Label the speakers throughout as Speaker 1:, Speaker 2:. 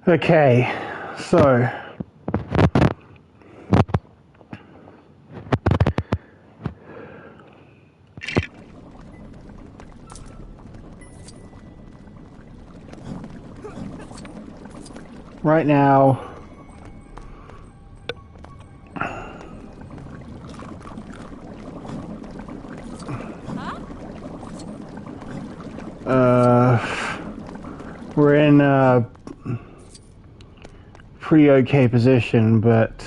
Speaker 1: Okay, so right now we're in a pretty okay position, but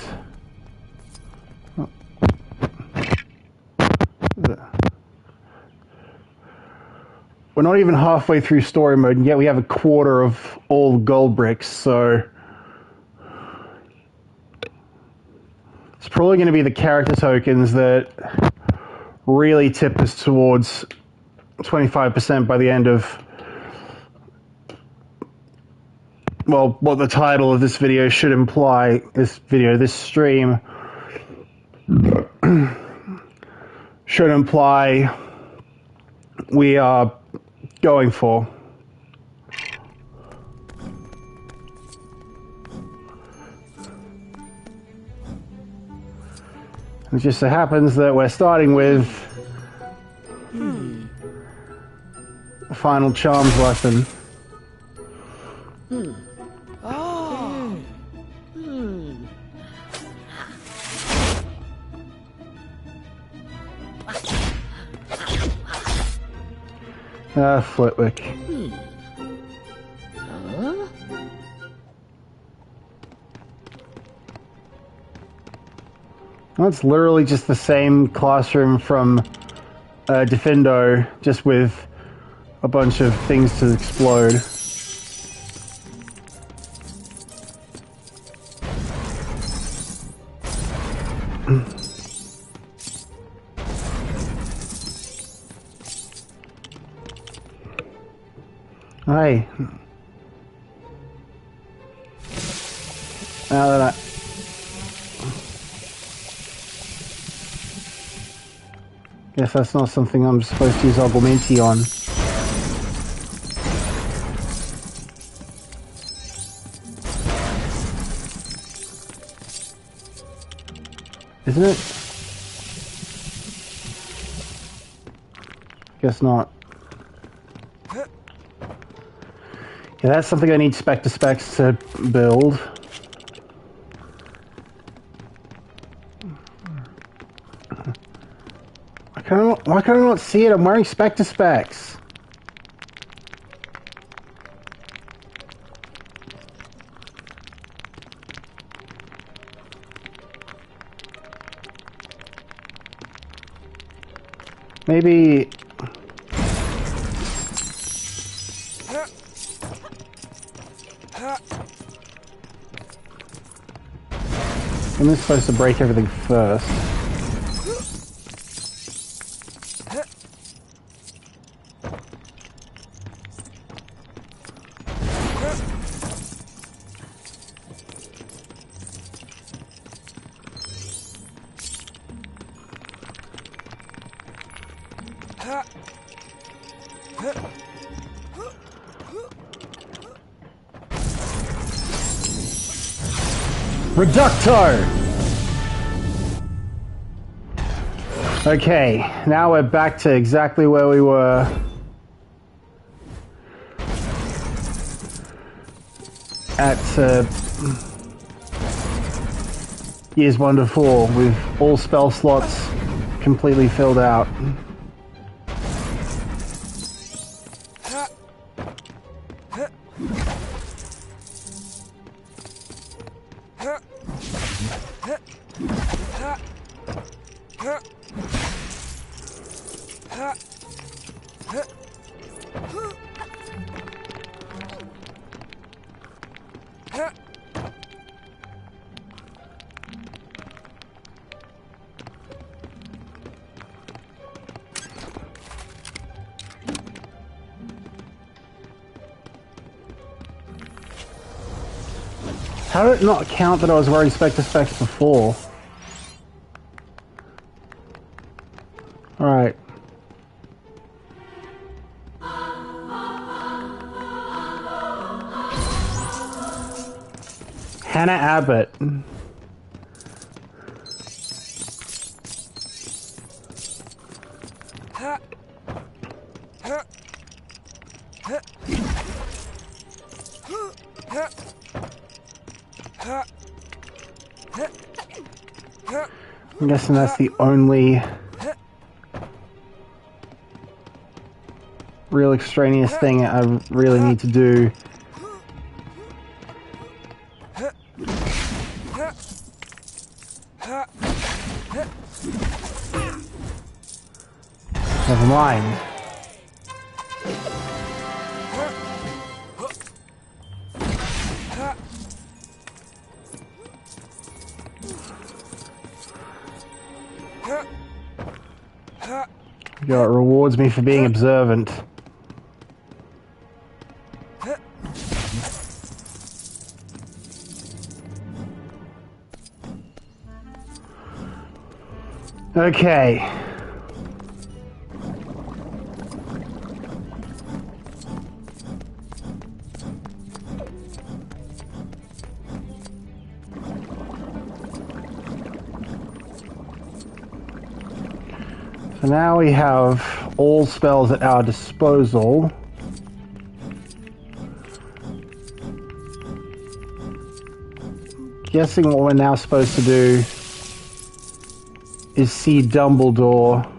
Speaker 1: we're not even halfway through story mode, and yet we have a quarter of all the gold bricks, so it's probably going to be the character tokens that really tip us towards 25% by the end of, well, what the title of this video should imply. This stream should imply we are going for. It just so happens that we're starting with a final charms lesson. Flitwick. That's literally just the same classroom from Defendo, just with a bunch of things to explode. Hey. Now that guess that's not something I'm supposed to use Augmenti on. Isn't it? Guess not. Yeah, that's something I need Spectre Specs to build. Why can I not see it? I'm wearing Spectre Specs. Maybe... I'm just supposed to break everything first. Reducto! Okay, now we're back to exactly where we were. At Years 1 to 4, with all spell slots completely filled out. How did it not count that I was wearing Spectre Specs before? Alright. Hannah Abbott. I'm guessing that's the only real extraneous thing I really need to do. Never mind. It rewards me for being observant. Okay. So now we have all spells at our disposal. Guessing what we're now supposed to do is see Dumbledore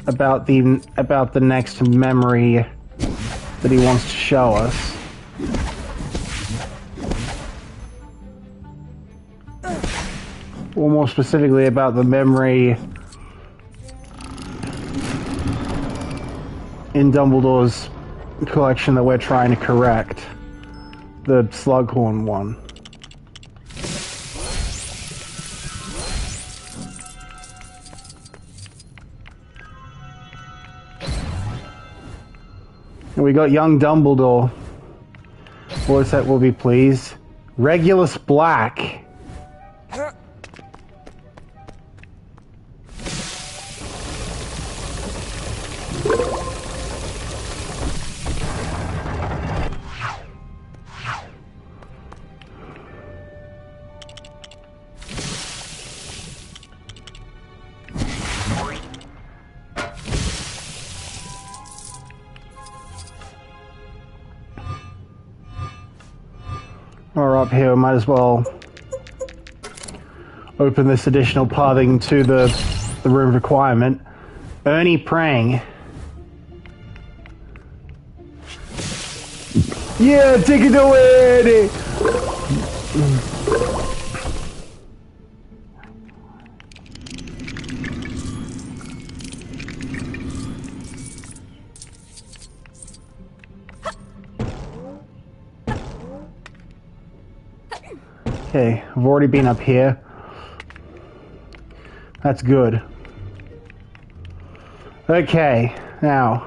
Speaker 1: about the next memory that he wants to show us. Or more specifically about the memory in Dumbledore's collection that we're trying to correct. The Slughorn one. And we got young Dumbledore. What's that will be, please? Regulus Black. Or up here, might as well open this additional pathing to the room requirement. Ernie Prang. Yeah, take it away! Okay, I've already been up here. That's good. Okay, now,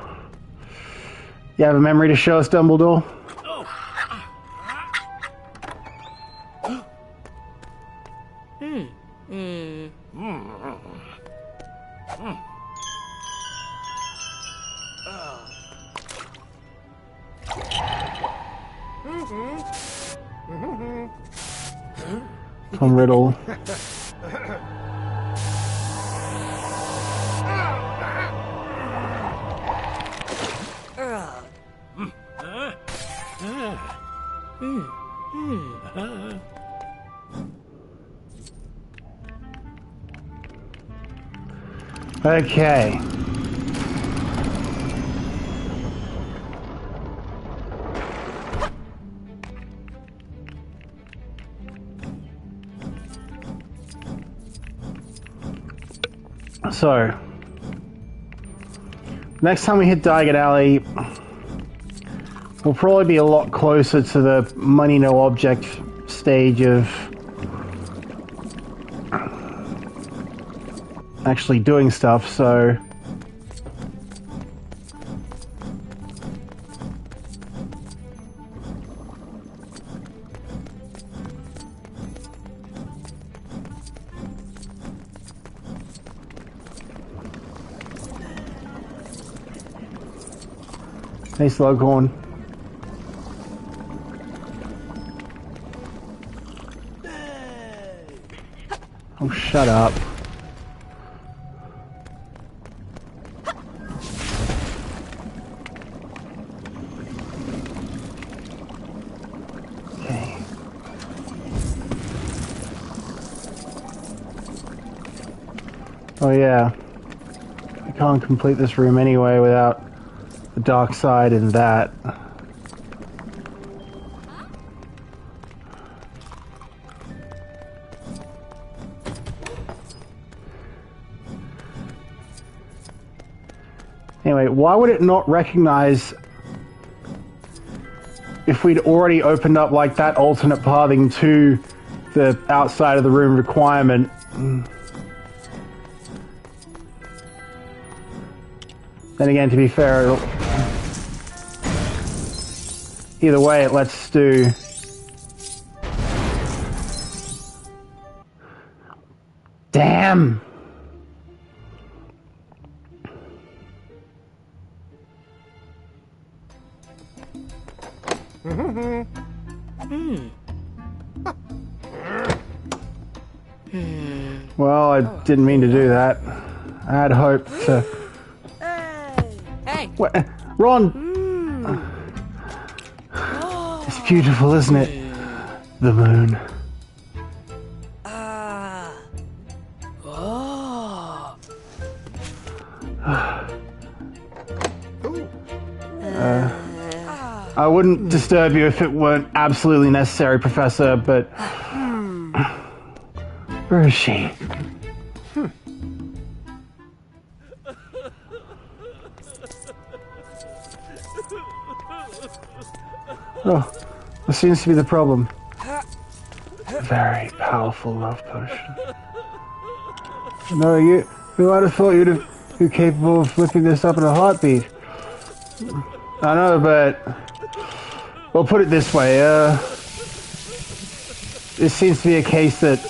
Speaker 1: you have a memory to show us, Dumbledore? Tom Riddle. Okay. So, next time we hit Diagon Alley, we'll probably be a lot closer to the money no object stage of actually doing stuff, so hey Slughorn. Shut up. Okay. Oh yeah. I can't complete this room anyway without the dark side and that. Anyway, why would it not recognize if we'd already opened up like that alternate pathing to the outside of the room requirement? Then again, to be fair, either way, it lets do. Damn! Well, I didn't mean to do that. I had hoped to...
Speaker 2: Hey!
Speaker 1: What? Ron! It's beautiful, isn't it? The moon. I wouldn't disturb you if it weren't absolutely necessary, Professor, but... Where is she? Oh, what seems to be the problem? Very powerful love potion. No, who might have thought you'd be capable of flipping this up in a heartbeat? I know, but... Well, put it this way, this seems to be a case that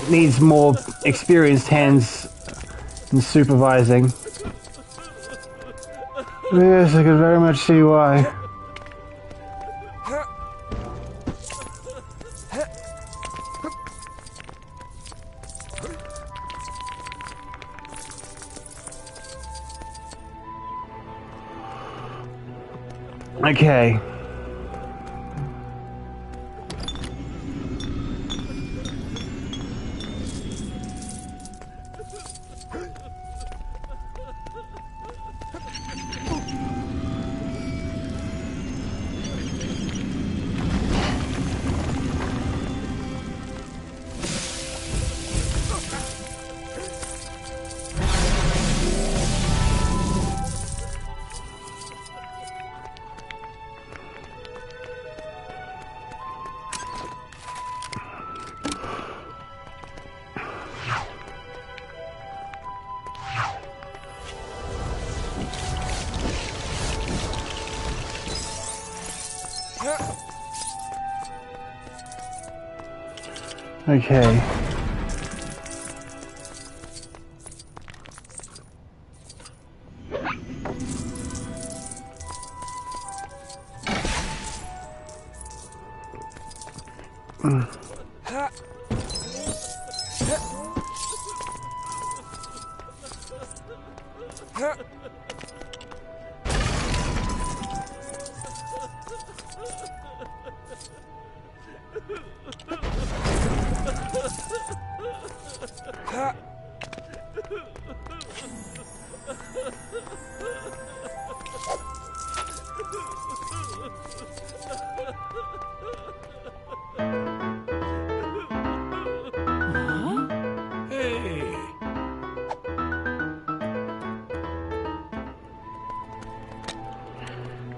Speaker 1: needs more experienced hands in supervising. Yes, I can very much see why. Okay. Okay.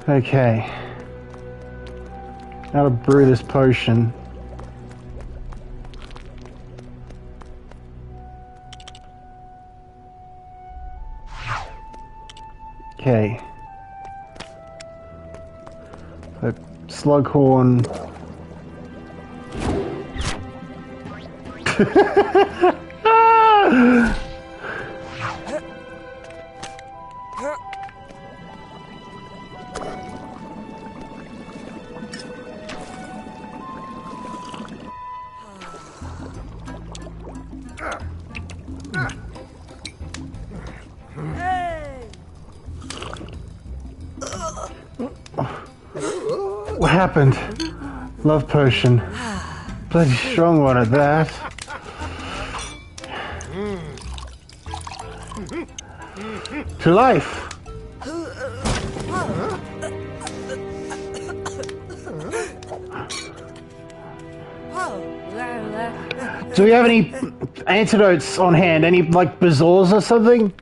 Speaker 1: Okay. Now to brew this potion. Okay. So, Slughorn. What happened? Love potion. Bloody strong one at that. To life. Do we have any antidotes on hand? Any, like, bazours or something?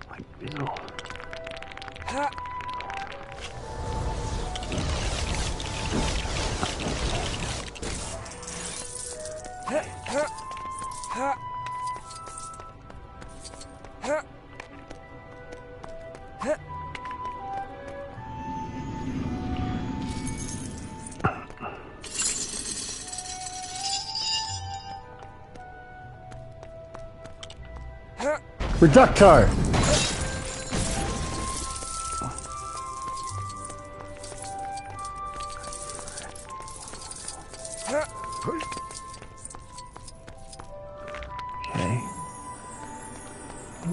Speaker 1: Reducto! Okay.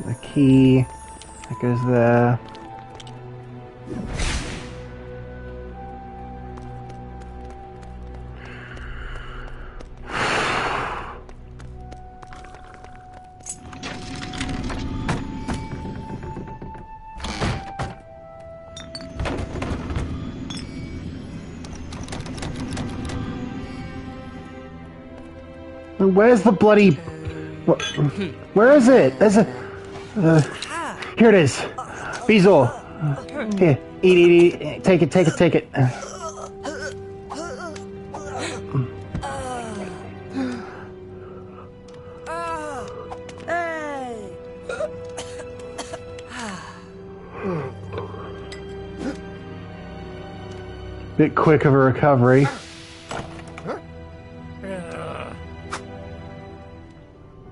Speaker 1: The key that goes there. Where's the bloody... Where is it? There's a... here it is. Beezor. Here. Eat. Take it. Bit quick of a recovery.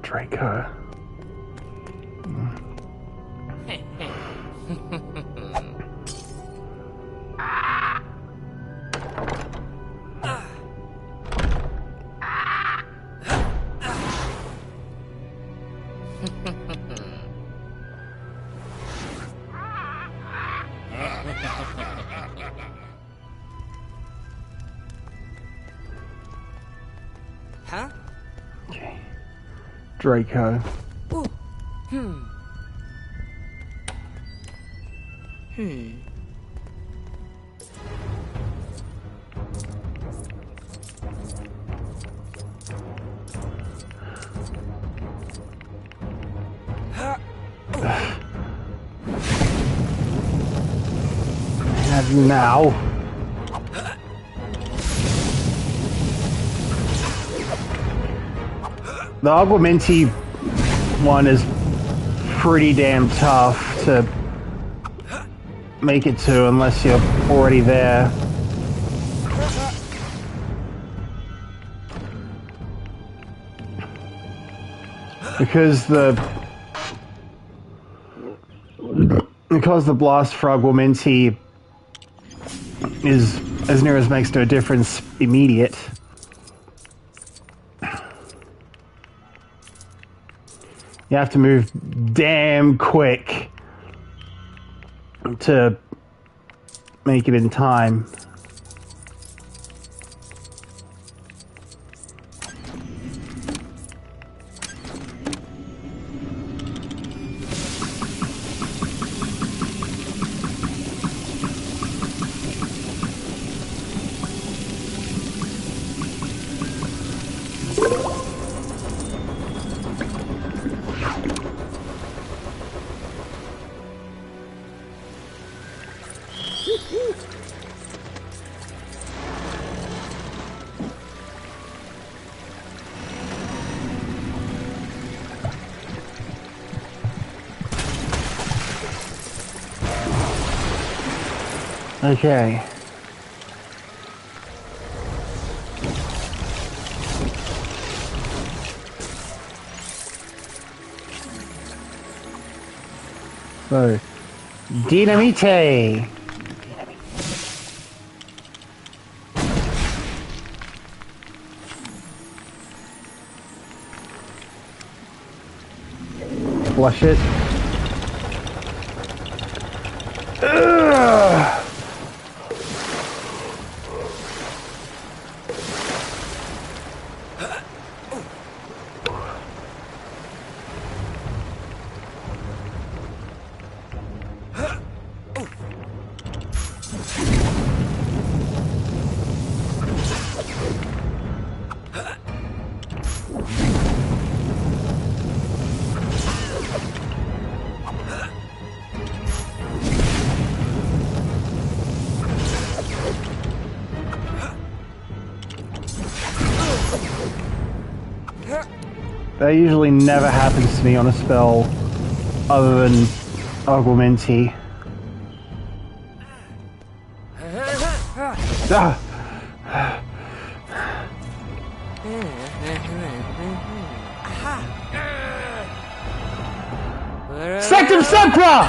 Speaker 1: Draco.
Speaker 2: Huh?
Speaker 1: Okay. Draco.
Speaker 2: Ooh.
Speaker 1: Have you now? The Aguamenti one is pretty damn tough to make it to unless you're already there. Because the blast for Aguamenti is, as near as makes no difference, immediate. You have to move damn quick to make it in time. Okay. So, Dynamite! Flush it. Ugh. That usually never happens to me on a spell other than Augmenti. Ah! Sectum Sempra!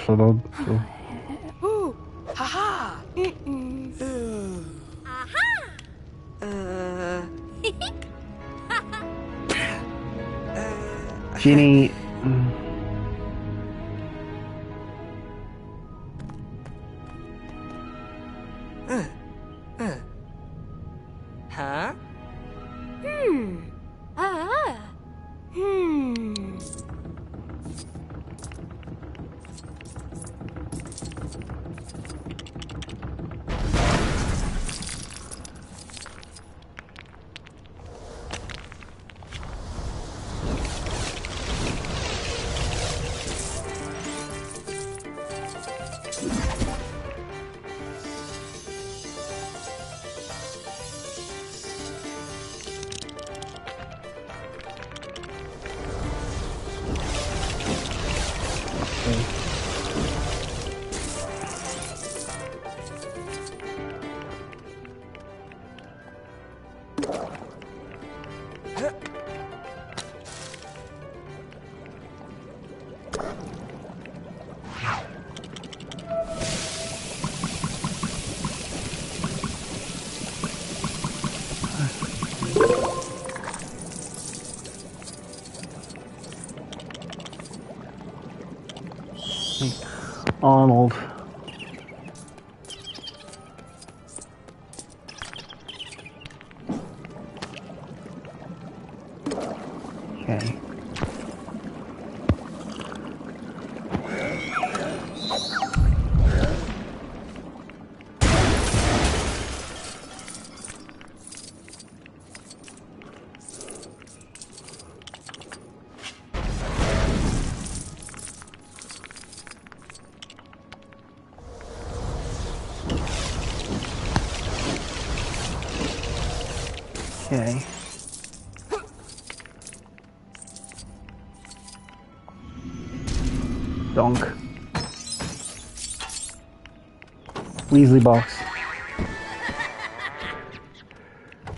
Speaker 1: Shut up.
Speaker 2: Haha.
Speaker 1: Ginny.
Speaker 2: Huh?
Speaker 1: Arnold. Okay. Okay. Donk. Weasley box.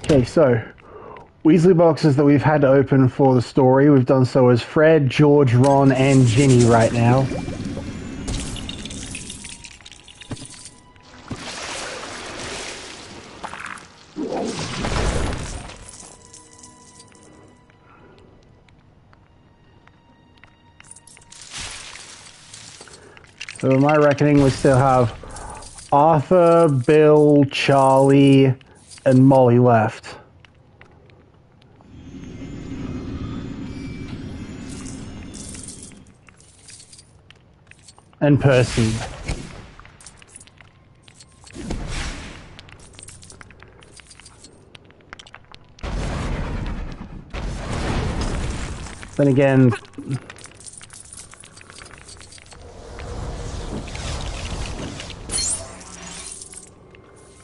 Speaker 1: Okay, so Weasley boxes that we've had to open for the story. We've done so as Fred, George, Ron, and Ginny right now. So in my reckoning, we still have Arthur, Bill, Charlie, and Molly left. And Percy. Then again,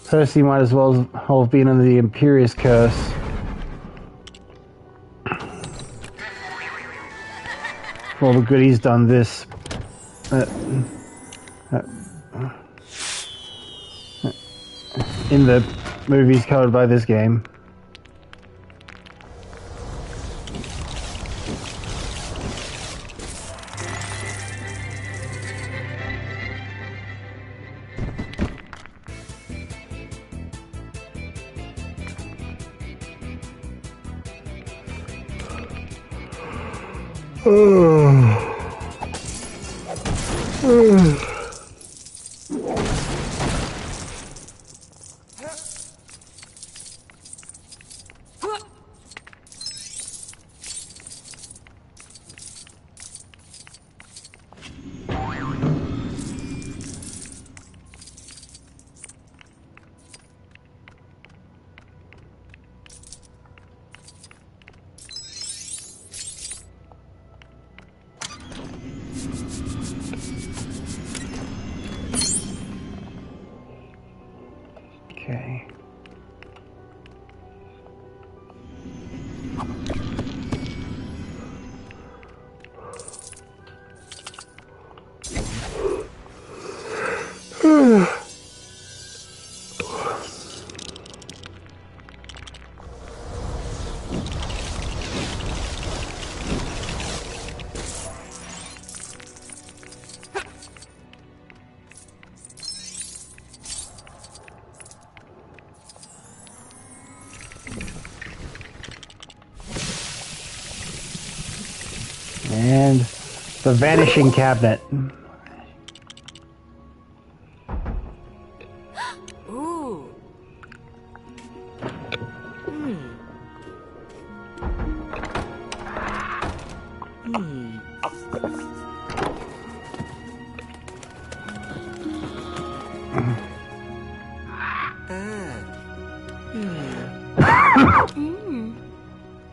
Speaker 1: Percy might as well have been under the Imperious Curse. For all the good he's done this. In the movies covered by this game. And the vanishing cabinet.
Speaker 2: Ooh.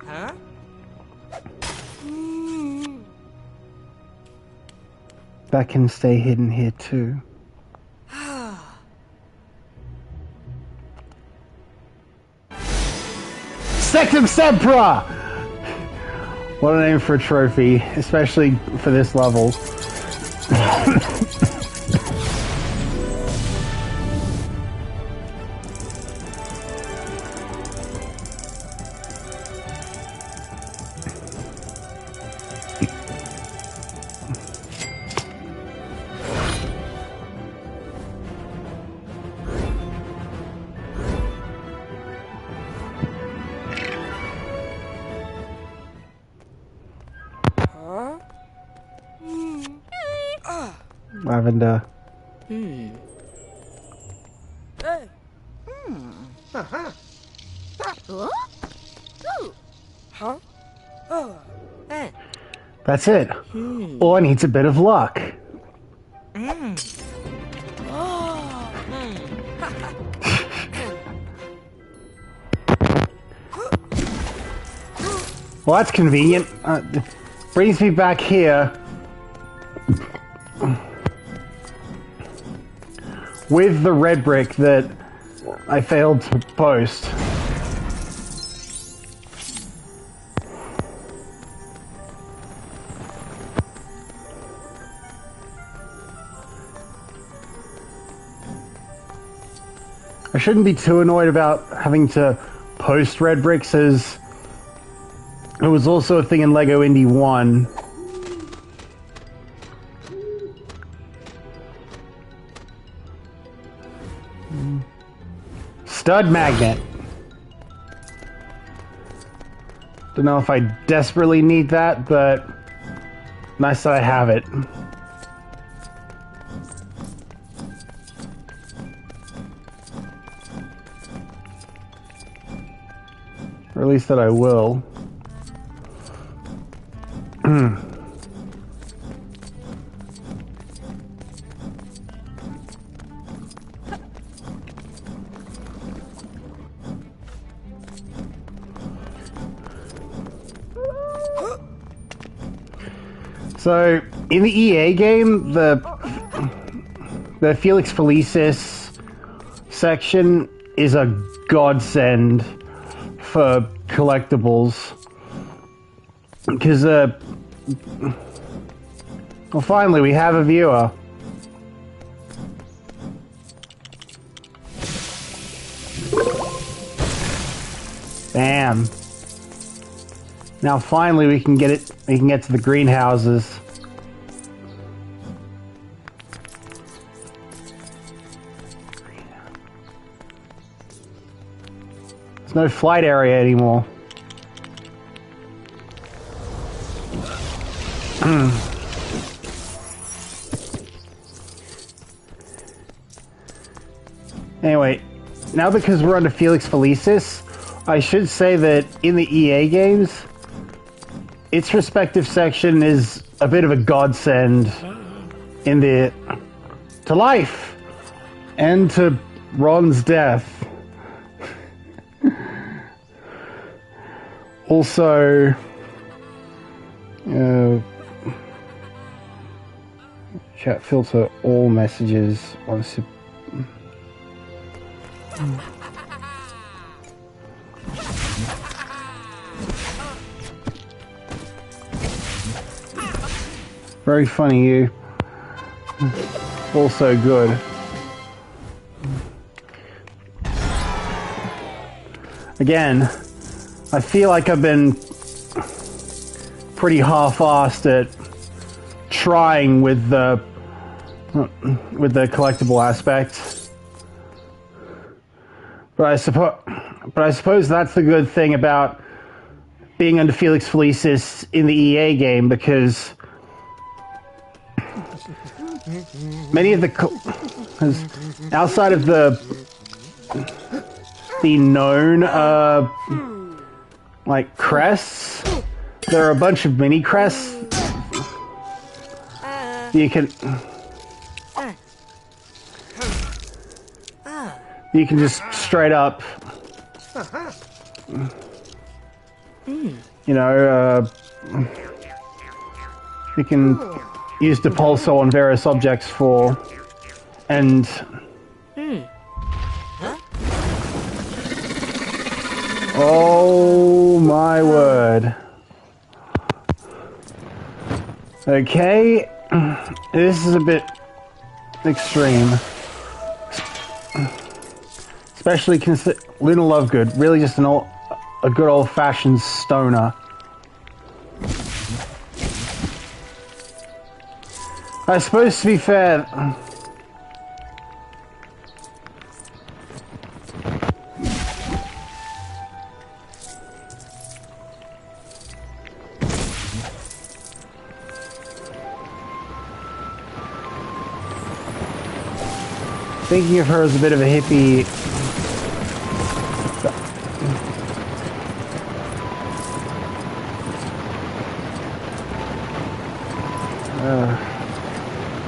Speaker 2: Huh?
Speaker 1: That can stay hidden here too. Sectum Sempra! What a name for a trophy, especially for this level. Lavender.
Speaker 2: Huh? Oh. Eh.
Speaker 1: That's it. Or needs a bit of luck. Well, that's convenient. Brings me back here with the red brick that I failed to post. I shouldn't be too annoyed about having to post red bricks, as it was also a thing in LEGO Indy 1. Stud magnet. Don't know if I desperately need that, but nice that I have it. Or at least that I will. So, in the EA game, the Felix Felicis section is a godsend for collectibles. Because, well, finally, we have a viewer. Bam. Now finally we can get to the greenhouses. There's no flight area anymore. Anyway, now because we're under Felix Felicis, I should say that in the EA games, its respective section is a bit of a godsend to life and to Ron's death. Also, chat filter all messages once you. Very funny, you. Also good. Again, I feel like I've been pretty half-assed at trying with the collectible aspect. But I suppose that's the good thing about being under Felix Felicis in the EA game, because many of the... 'cause outside of the known, like, crests, there are a bunch of mini crests you can just straight up, you know, you can use Depulso on various objects for, and oh my word. Okay, this is a bit extreme. Especially Luna Lovegood, really just a good old-fashioned stoner. I suppose, to be fair, thinking of her as a bit of a hippie.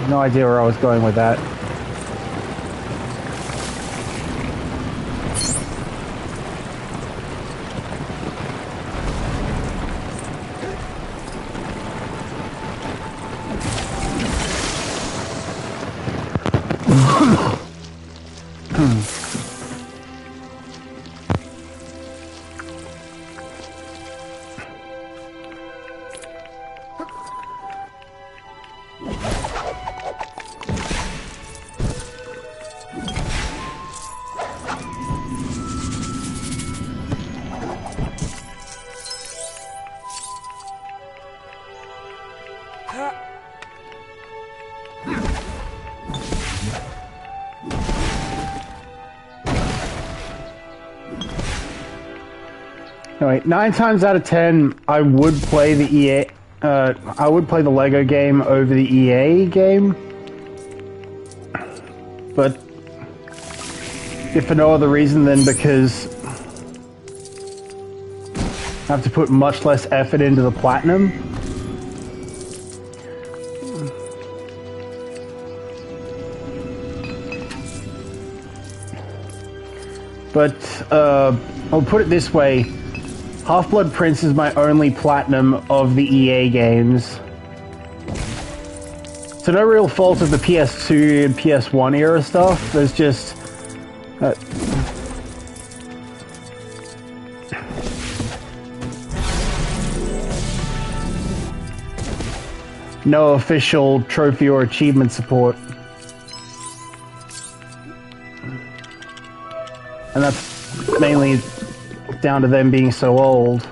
Speaker 1: No idea where I was going with that. Anyway, 9 times out of 10, I would play the EA. I would play the Lego game over the EA game, but if for no other reason than because I have to put much less effort into the platinum. But I'll put it this way. Half-Blood Prince is my only platinum of the EA games. So no real fault of the PS2 and PS1 era stuff. There's just... no official trophy or achievement support. And that's mainly down to them being so old.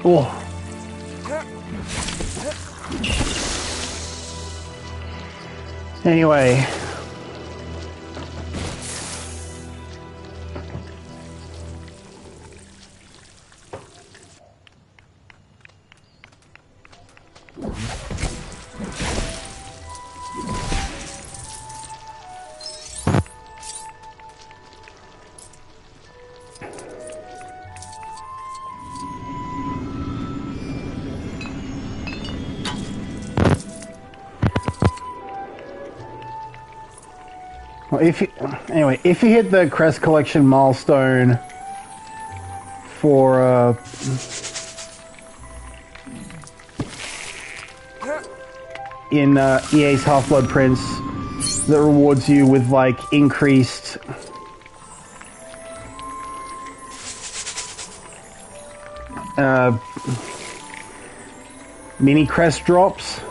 Speaker 1: Oh. Anyway. Well, if you hit the Crest Collection milestone for in EA's Half-Blood Prince, that rewards you with like increased mini crest drops.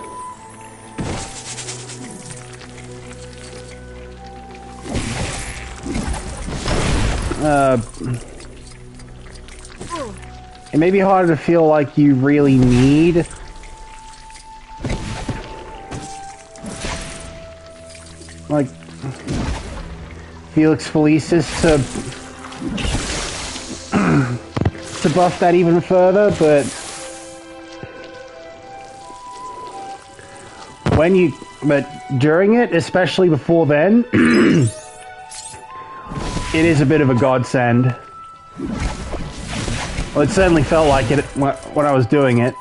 Speaker 1: It may be harder to feel like you really need like Felix Felicis to buff that even further, but during it, especially before then, it is a bit of a godsend. Well, it certainly felt like it when I was doing it.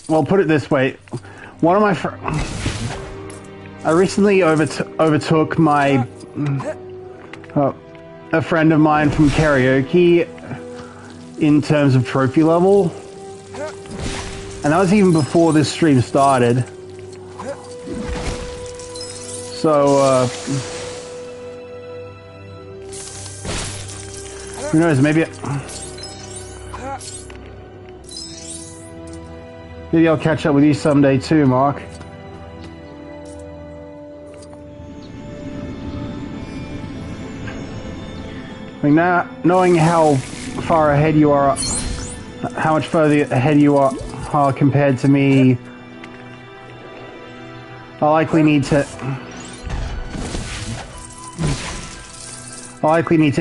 Speaker 1: Well, put it this way. One of my I recently overtook my a friend of mine from karaoke in terms of trophy level, and that was even before this stream started. So who knows? Maybe I'll catch up with you someday too, Mark. I mean, now, knowing how far ahead you are, how much further ahead you are compared to me, I'll likely need to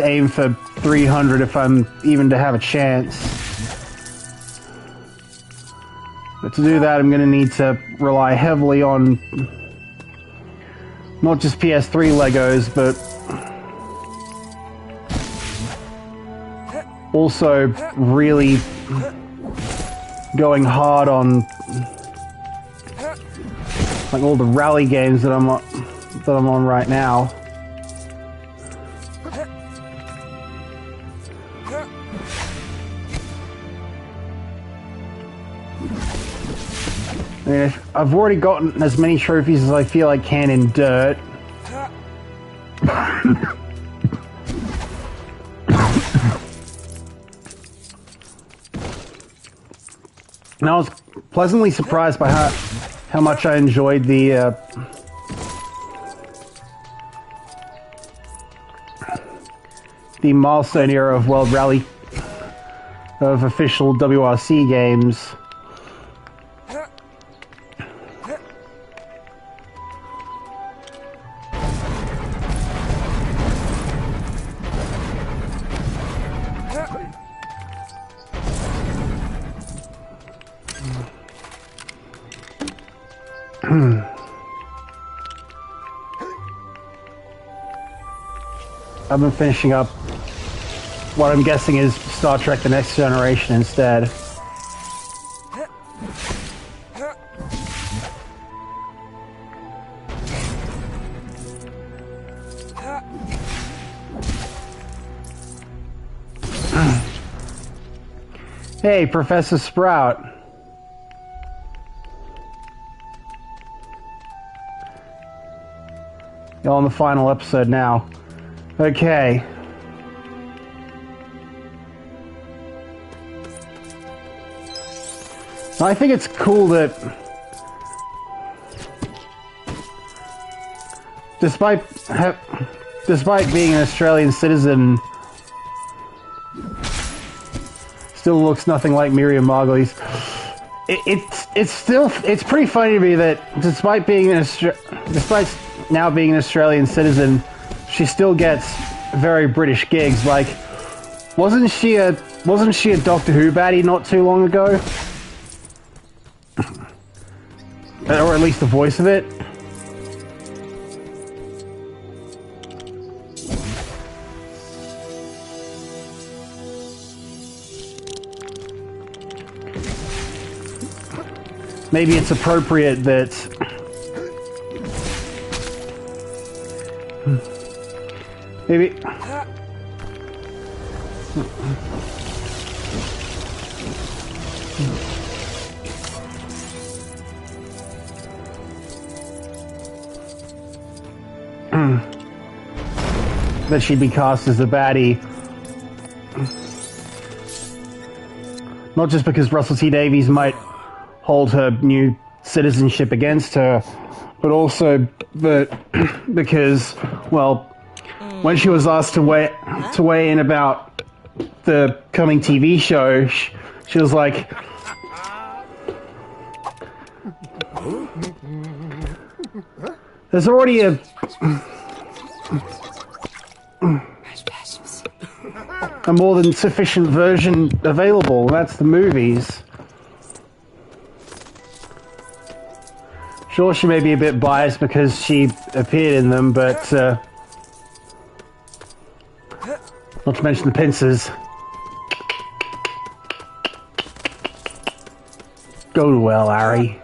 Speaker 1: aim for 300 if I'm even to have a chance. But to do that, I'm going to need to rely heavily on not just PS3 Legos, but also really going hard on like all the rally games that I'm on right now. I mean, I've already gotten as many trophies as I feel I can in Dirt. And I was pleasantly surprised by how much I enjoyed the milestone era of World Rally of official WRC games. I've been finishing up what I'm guessing is Star Trek: The Next Generation instead. Hey, Professor Sprout. You're on the final episode now. Okay. I think it's cool that despite being an Australian citizen, still looks nothing like Miriam Margolyes. It's pretty funny to me that despite now being an Australian citizen, she still gets very British gigs. Like, wasn't she a Doctor Who baddie not too long ago? Or at least the voice of it. Maybe it's appropriate that maybe that she'd be cast as the baddie. Not just because Russell T Davies might hold her new citizenship against her, but also because, well, when she was asked to weigh in about the coming TV show, she was like, there's already a more than sufficient version available, and that's the movies. Sure, she may be a bit biased because she appeared in them, but not to mention the pincers. Go to well, Harry.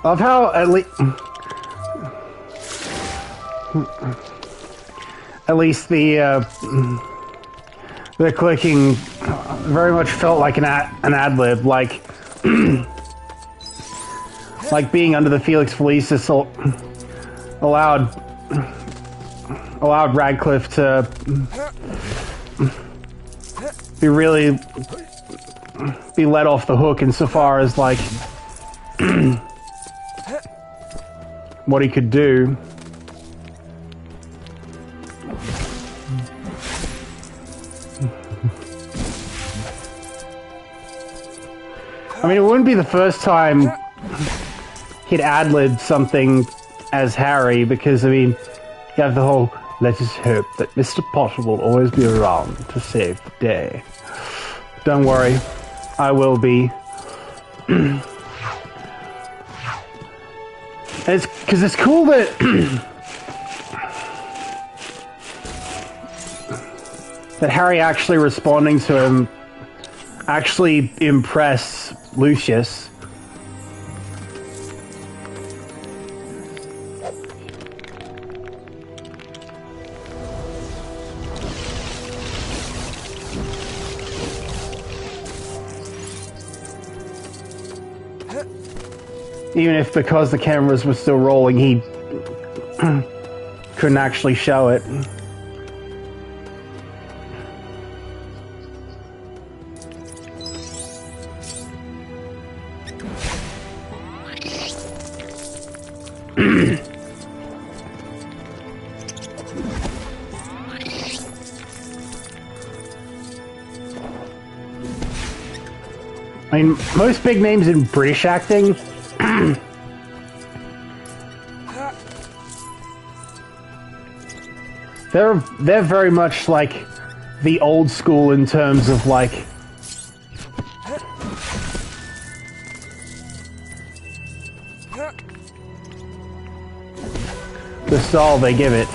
Speaker 1: Of how at least the clicking very much felt like an ad lib, like like being under the Felix Felicis allowed Radcliffe to be let off the hook insofar as like what he could do. I mean, it wouldn't be the first time he'd ad-libbed something as Harry, because, I mean, you have the whole, let us hope that Mr. Potter will always be around to save the day. Don't worry, I will be. It's because it's cool that that Harry actually responding to him actually impressed Lucius. Even if, because the cameras were still rolling, he couldn't actually show it. I mean, most big names in British acting they're very much like the old school in terms of like the style they give it.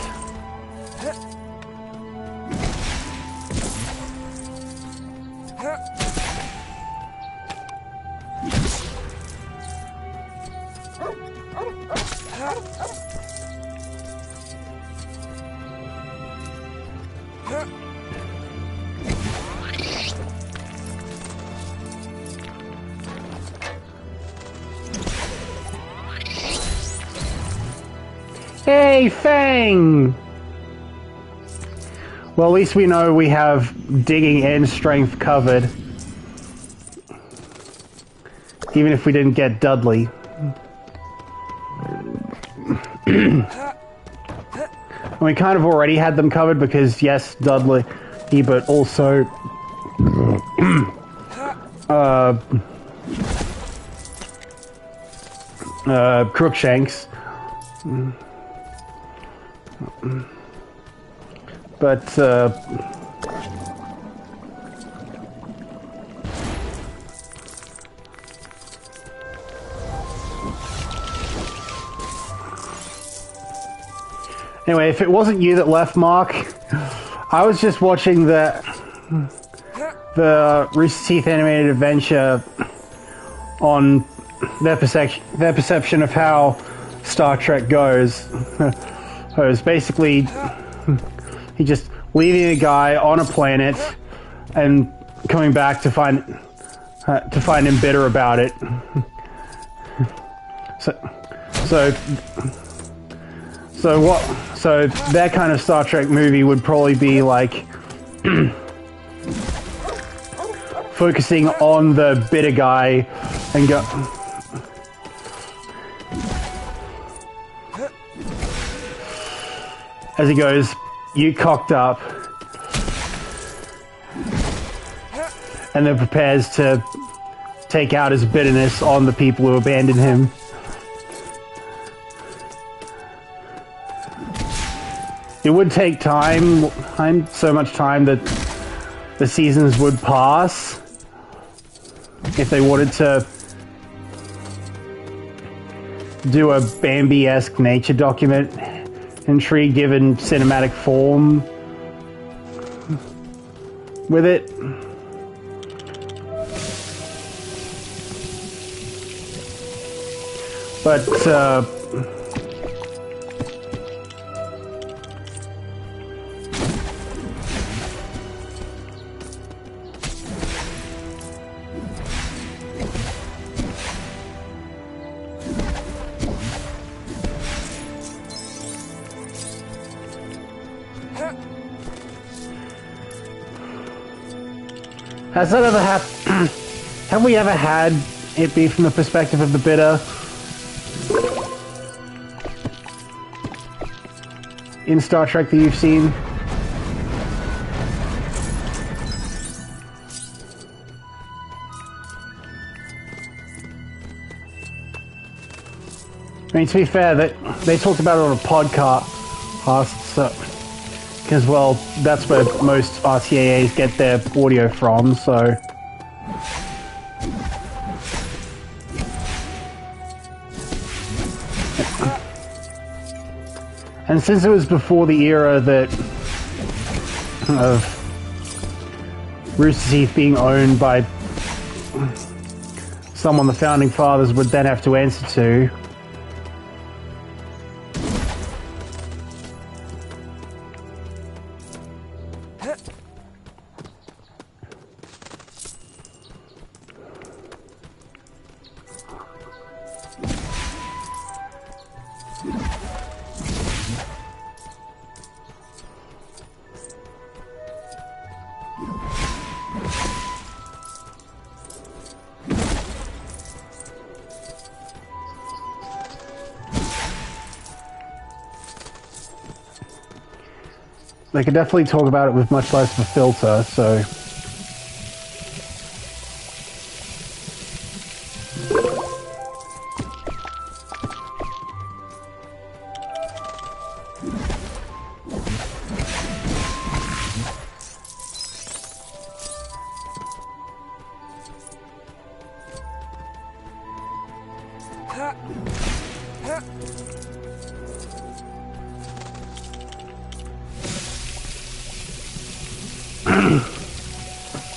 Speaker 1: Hey, Fang! Well, at least we know we have digging and strength covered. Even if we didn't get Dudley. And we kind of already had them covered because, yes, Dudley, but also Crookshanks. But anyway, if it wasn't you that left, Mark, I was just watching the Rooster Teeth animated adventure on their perception of how Star Trek goes. was basically he just leaving a guy on a planet and coming back to find him bitter about it. So that kind of Star Trek movie would probably be like focusing on the bitter guy and go. As he goes, "You cocked up," and then prepares to take out his bitterness on the people who abandoned him. It would take time, so much time that the seasons would pass if they wanted to do a Bambi-esque nature documentary given cinematic form with it. But has that ever happened? Have we ever had it be from the perspective of the bitter in Star Trek that you've seen? I mean, to be fair, that they talked about it on a podcast, so because, well, that's where most RTAs get their audio from, so. And since it was before the era of Rooster Teeth being owned by someone the Founding Fathers would then have to answer to, they could definitely talk about it with much less of a filter, so.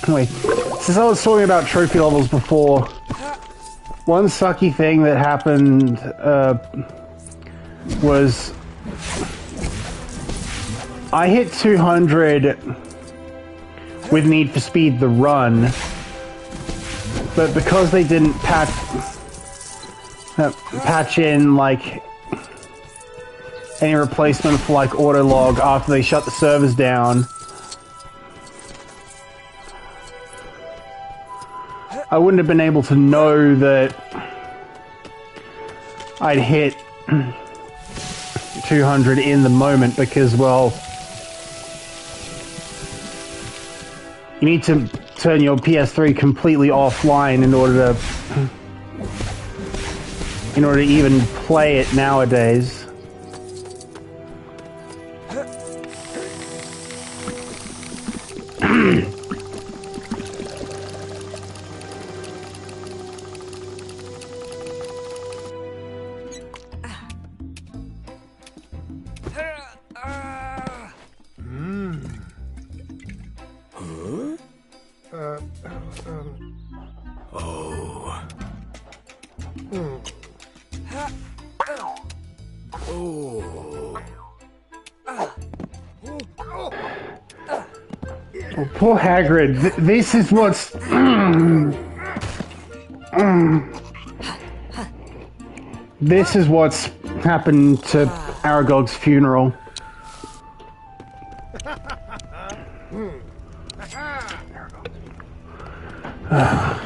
Speaker 1: Anyway, since I was talking about trophy levels before, one sucky thing that happened was I hit 200 with Need for Speed the Run, but because they didn't patch in like any replacement for like autolog after they shut the servers down, I wouldn't have been able to know that I'd hit 200 in the moment because, well, you need to turn your PS3 completely offline in order to even play it nowadays. Poor Hagrid. This is what's... This is what's happened to Aragog's funeral.
Speaker 2: Huh?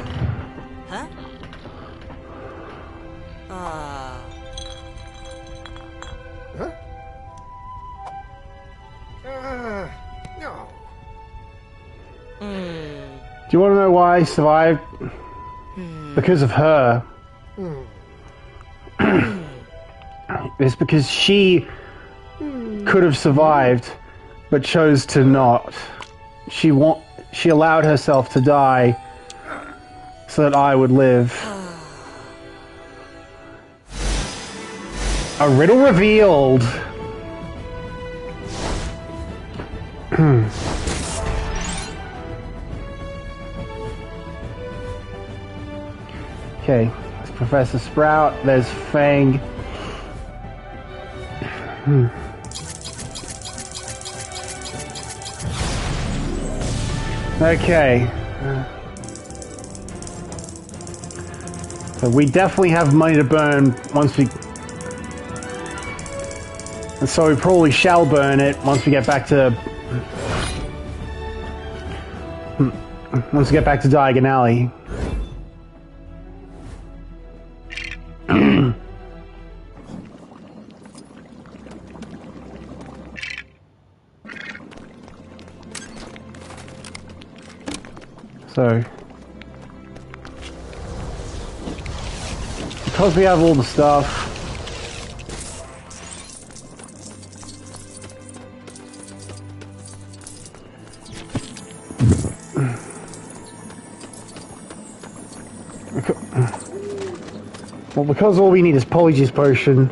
Speaker 3: No.
Speaker 1: Do you want to know why I survived? Because of her. It's because she could have survived, but chose to not. She allowed herself to die so that I would live. A riddle revealed. Okay, there's Professor Sprout, there's Fang. Okay. So we definitely have money to burn once we... And so we probably shall burn it once we get back to... Once we get back to Diagon Alley. So, because we have all the stuff, well, because all we need is Polyjuice Potion.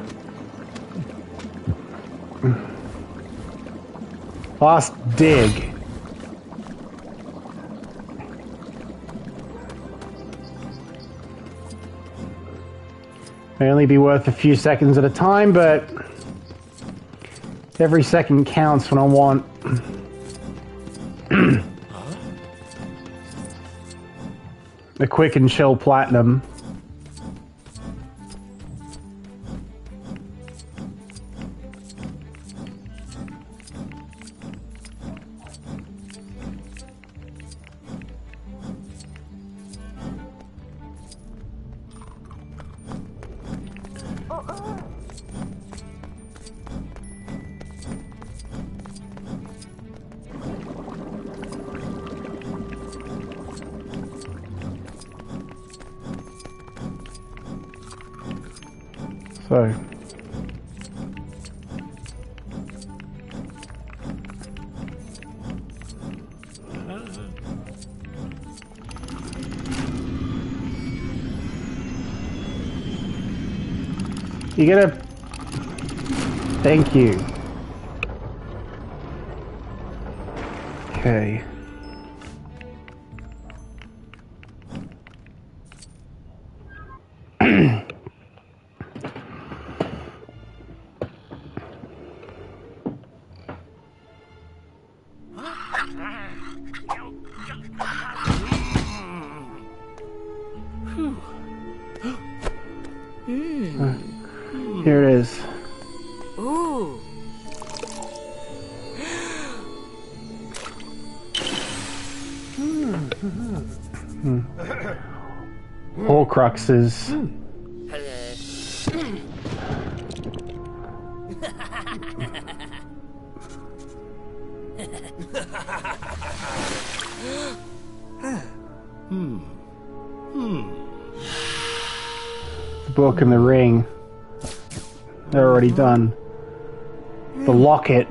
Speaker 1: Last dig. May only be worth a few seconds at a time, but every second counts when I want. The quick and chill platinum. So, you get a... Thank you. Okay. Here it is.
Speaker 2: Ooh.
Speaker 1: Horcruxes. The book and the ring. They're already done. The locket.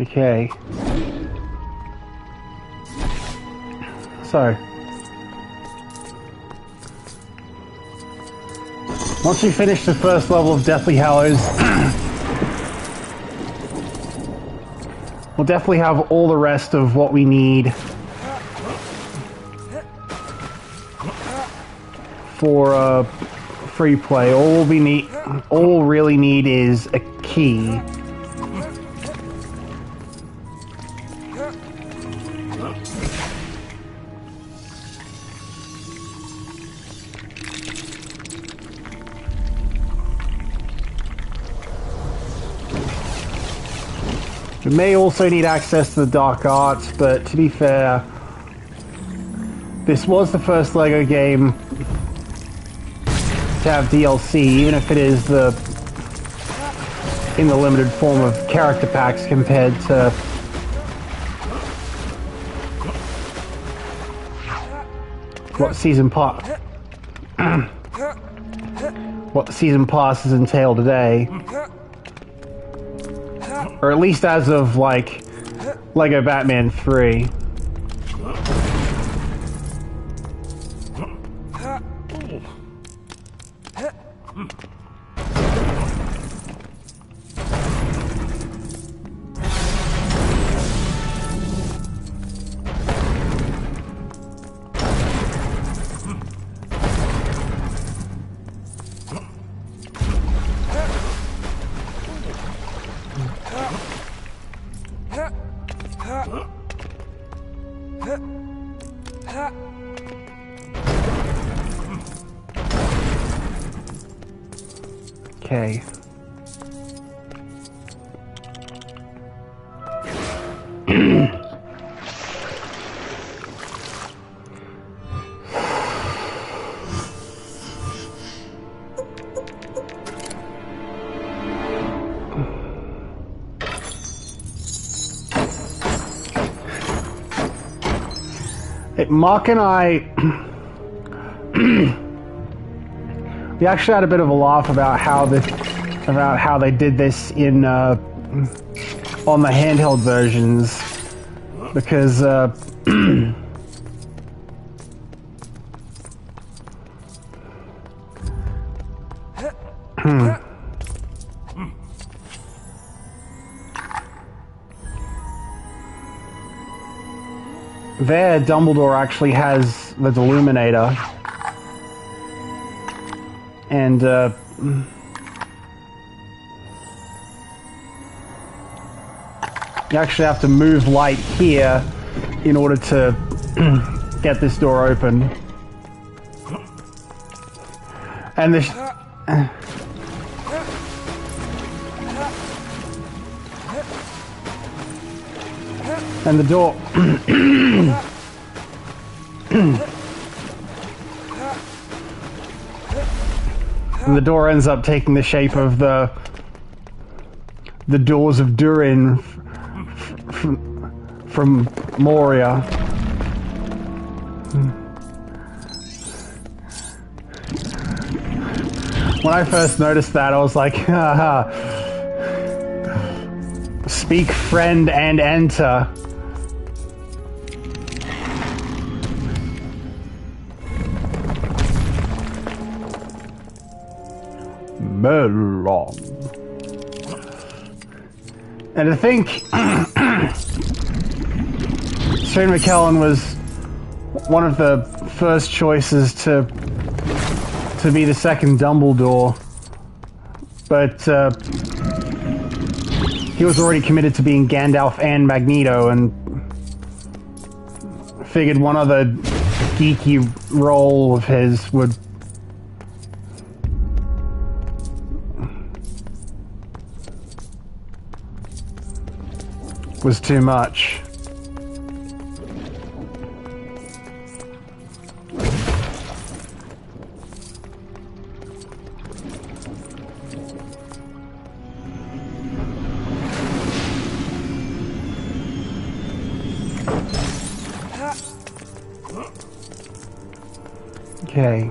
Speaker 1: Okay. So, Once we finish the first level of Deathly Hallows, we'll definitely have all the rest of what we need for free play. All we'll really need is a key. We may also need access to the Dark Arts, but to be fair, this was the first LEGO game to have DLC, even if it is in the limited form of character packs compared to what the season passes entail today. Or at least as of, like, LEGO Batman 3. Okay. Mark and I, we actually had a bit of a laugh about how they did this in on the handheld versions, because there, Dumbledore actually has the Deluminator, and you actually have to move light here in order to get this door open. And the door and the door ends up taking the shape of the doors of Durin from Moria. When I first noticed that, I was like, haha. Speak, friend, and enter. Melon. And I think Shane McKellen was one of the first choices to be the second Dumbledore, but he was already committed to being Gandalf and Magneto, and figured one other geeky role of his was too much. Okay.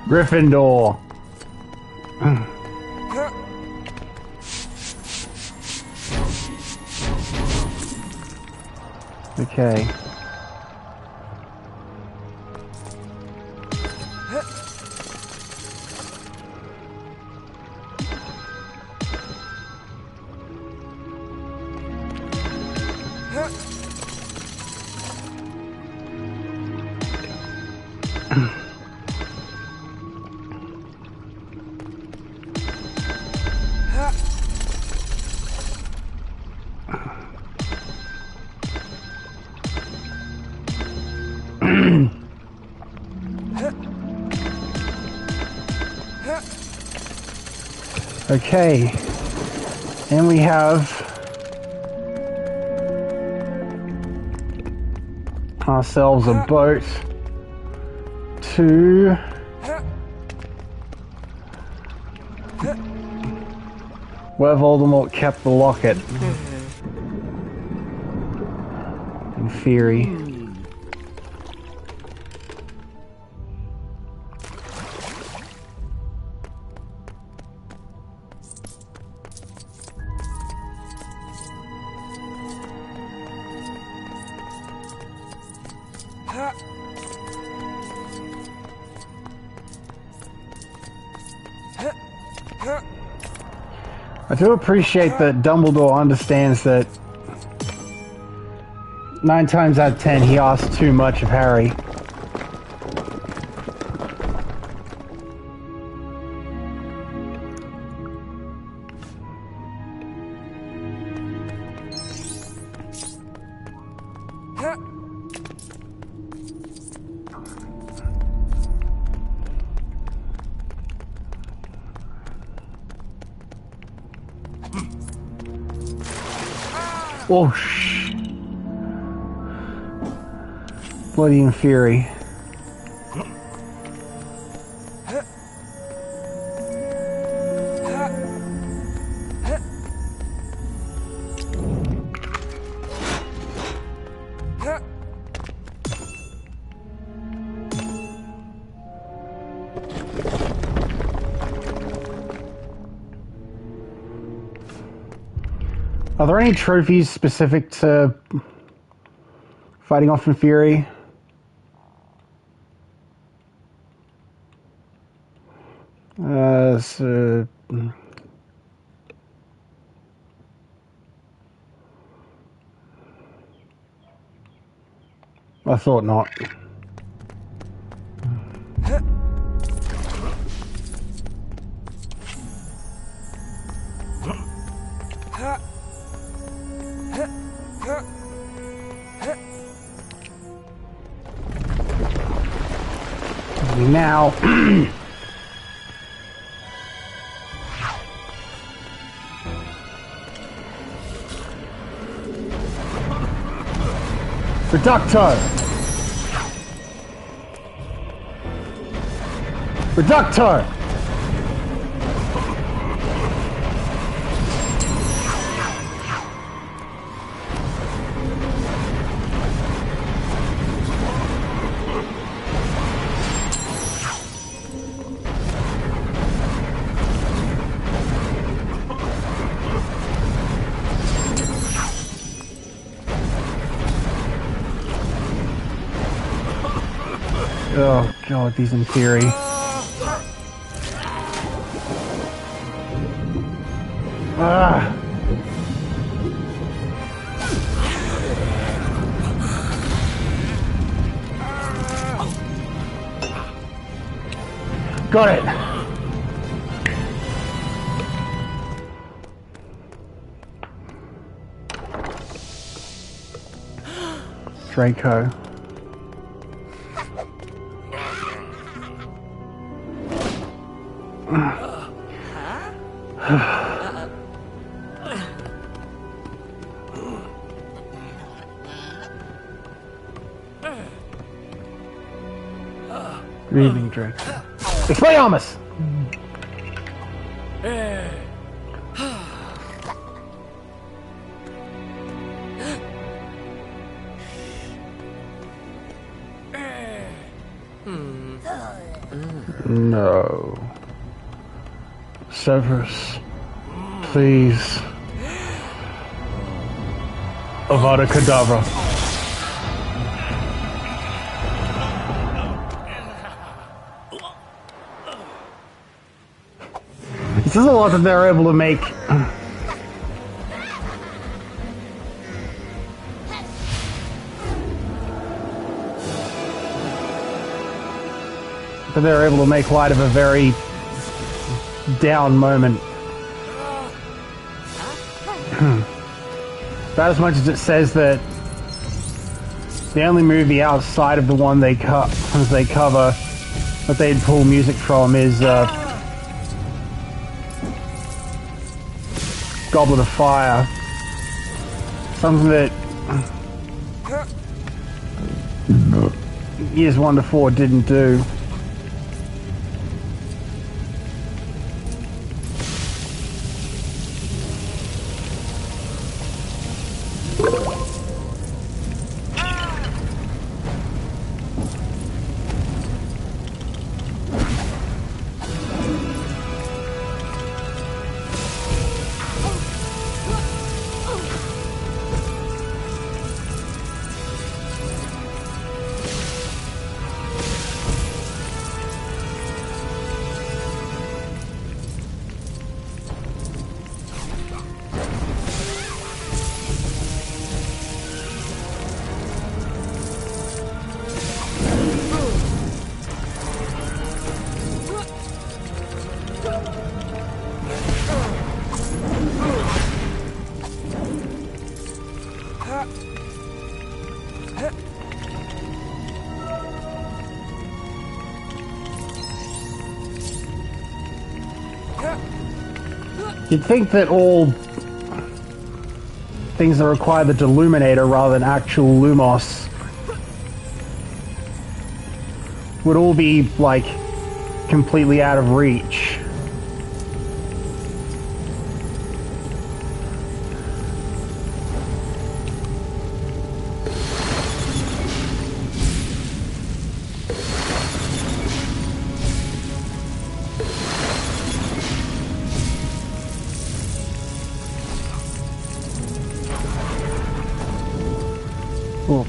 Speaker 1: Gryffindor. Okay. Okay, and we have ourselves a boat to where Voldemort kept the locket, in theory. I do appreciate that Dumbledore understands that 9 times out of 10 he asks too much of Harry. Oh, shh. Bloody in Fury. Are there any trophies specific to fighting off in Fury? I thought not. Now, Reducto! Reducto! Oh god, these in theory. Ah! Got it! Draco. Good evening, Drake. Expelliarmus! No. Severus, please. Avada Kedavra. This is a lot that they're able to make. That they're able to make light of a very down moment. About as much as it says that the only movie outside of the one they cover that they'd pull music from is Goblet of Fire. Something that years 1 to 4 didn't do. You'd think that all things that require the Deluminator rather than actual Lumos would all be, like, completely out of reach. Cool.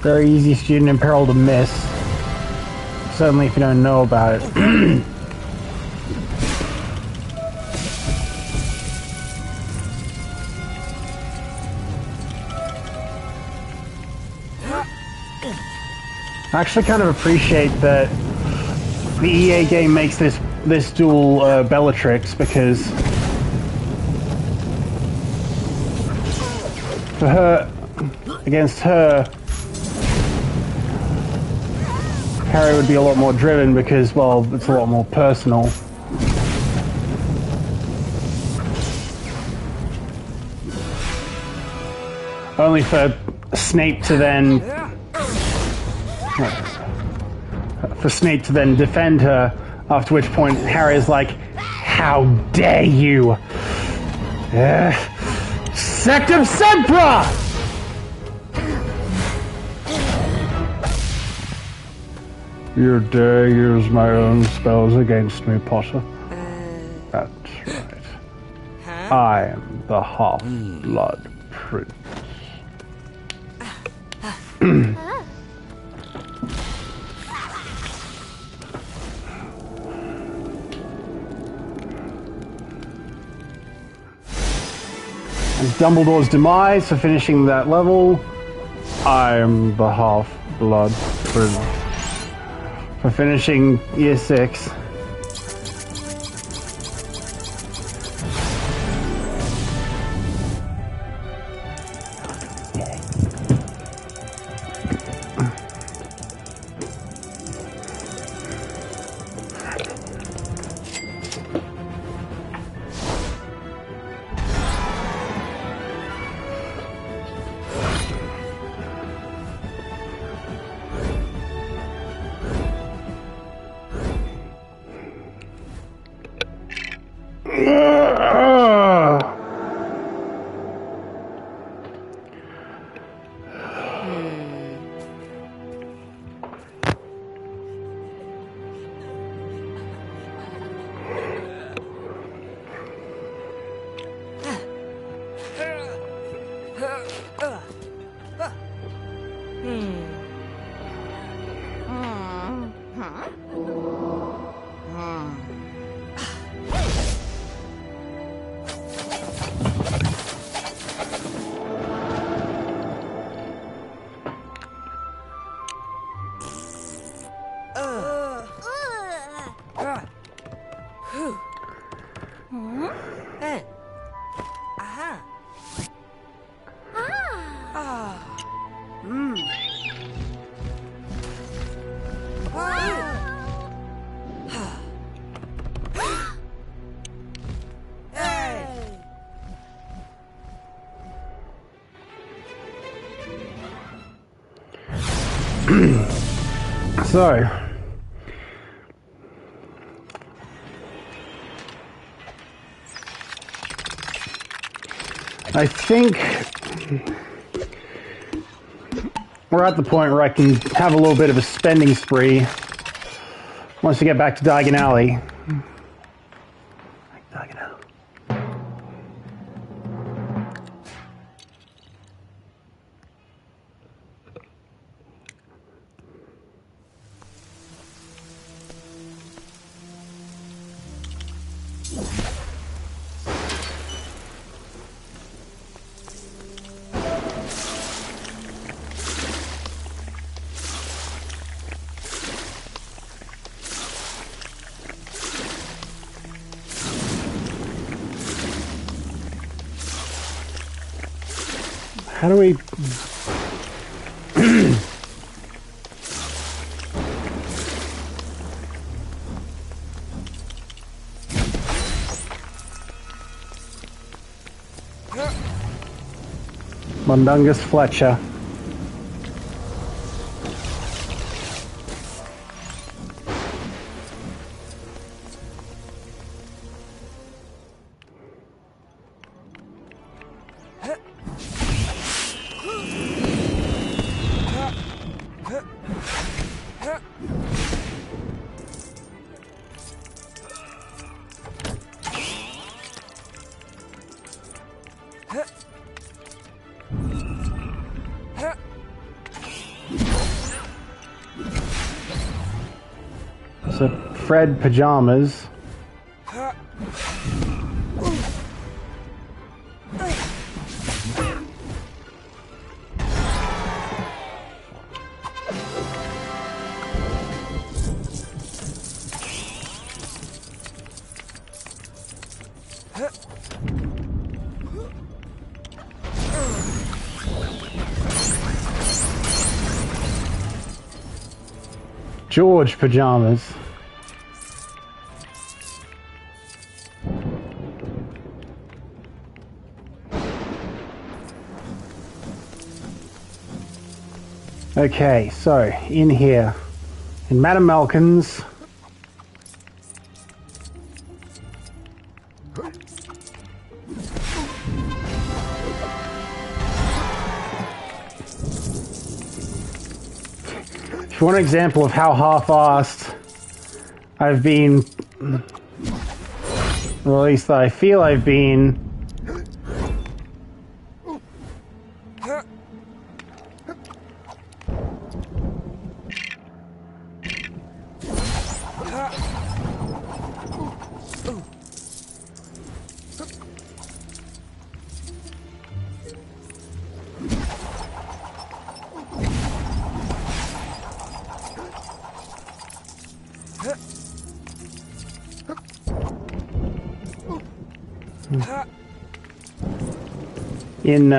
Speaker 1: Very easy student in peril to miss. Certainly if you don't know about it. I actually kind of appreciate that the EA game makes this dual Bellatrix, because for her, against her, Harry would be a lot more driven because, well, it's a lot more personal. Only for Snape to then defend her, after which point Harry is like, how dare you! Sectum Sempra! You dare use my own spells against me, Potter? That's right. I am the half-blood prince. And Dumbledore's demise for finishing that level. I am the half-blood prince. For finishing Year 6. So, I think we're at the point where I can have a little bit of a spending spree once we get back to Diagon Alley. Diagon Alley. How do we... Mundungus Fletcher. So, Fred Pajamas. George Pajamas. Okay, so in here, in Madame Malkin's, if you want an example of how half-assed I've been, or at least I feel I've been, in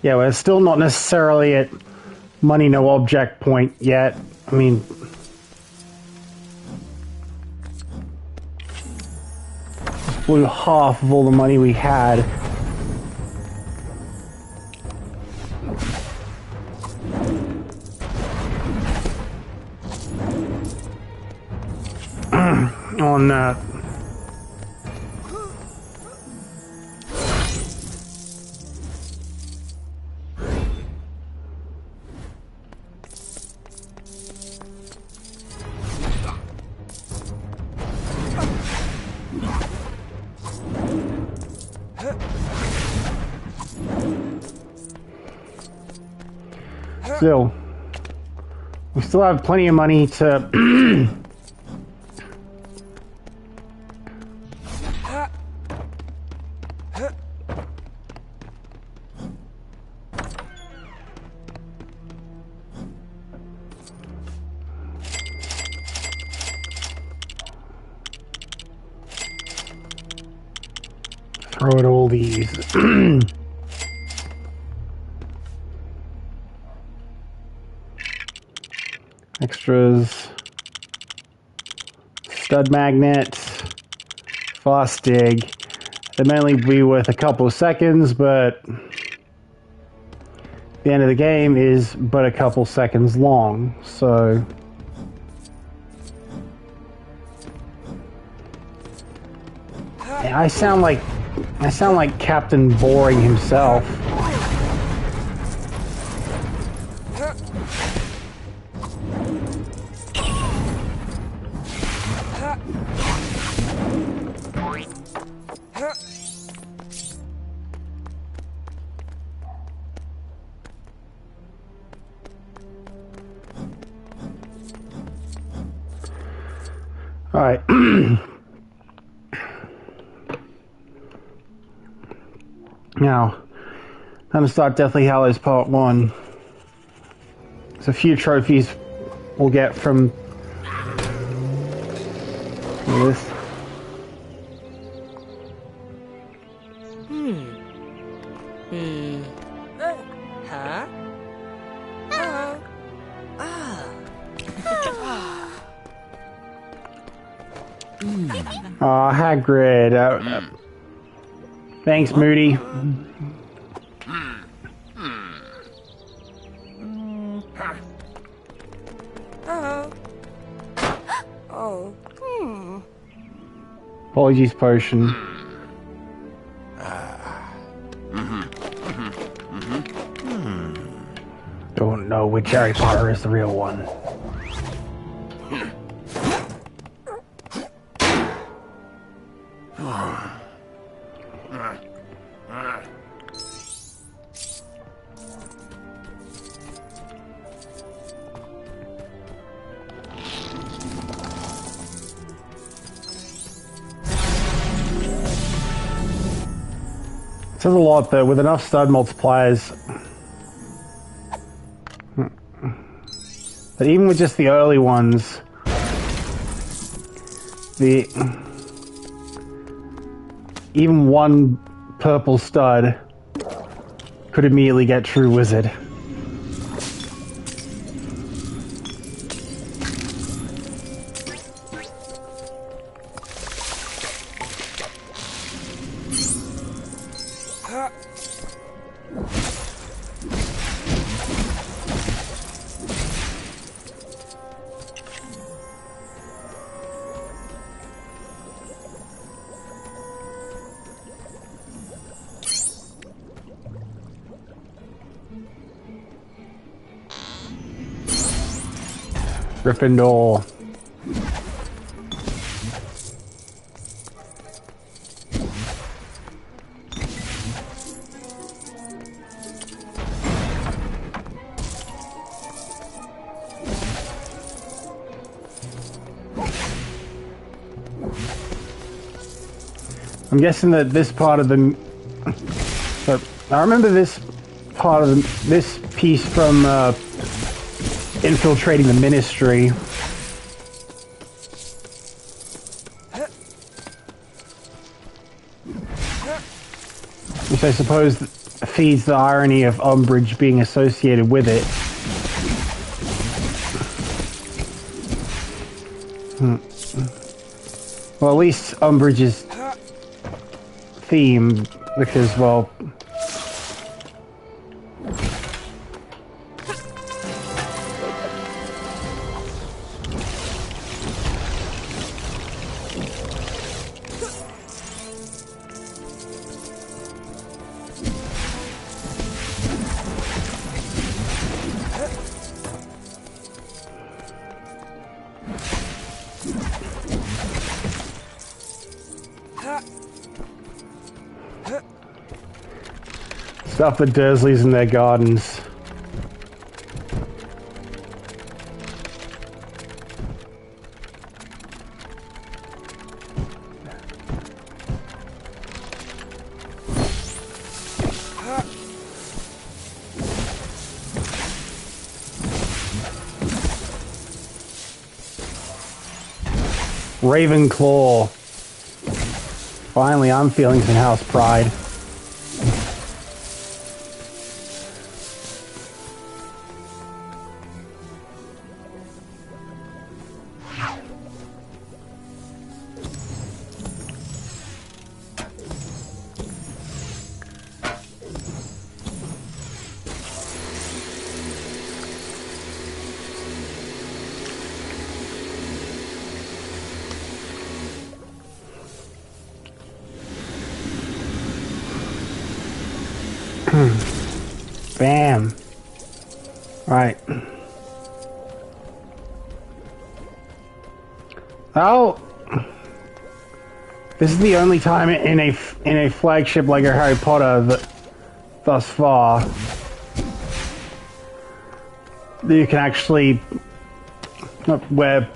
Speaker 1: Yeah, we're still not necessarily at money no object point yet. I mean, blew half of all the money we had. On still, we still have plenty of money to throw at all these. Extras, stud magnet, fast dig. They may only be worth a couple of seconds, but the end of the game is but a couple seconds long, so I sound like Captain Boring himself. All right. Now, time to start Deathly Hallows Part 1. There's a few trophies we'll get from this.
Speaker 2: Huh?
Speaker 1: Aw, Hagrid. Thanks, Moody. Apologies, potion. Don't know which Harry Potter is the real one. It says a lot that with enough stud multipliers, that even with just the early ones, even one purple stud could immediately get True Wizard. Gryffindor. I'm guessing that this part of the... So, I remember this part of this piece from infiltrating the Ministry. Which I suppose feeds the irony of Umbridge being associated with it. Well, at least Umbridge's theme, because, well... Stuff the Dursleys in their gardens. Ravenclaw. Finally, I'm feeling some house pride. Bam. Right. Oh, this is the only time in a flagship like a Harry Potter that thus far that you can actually where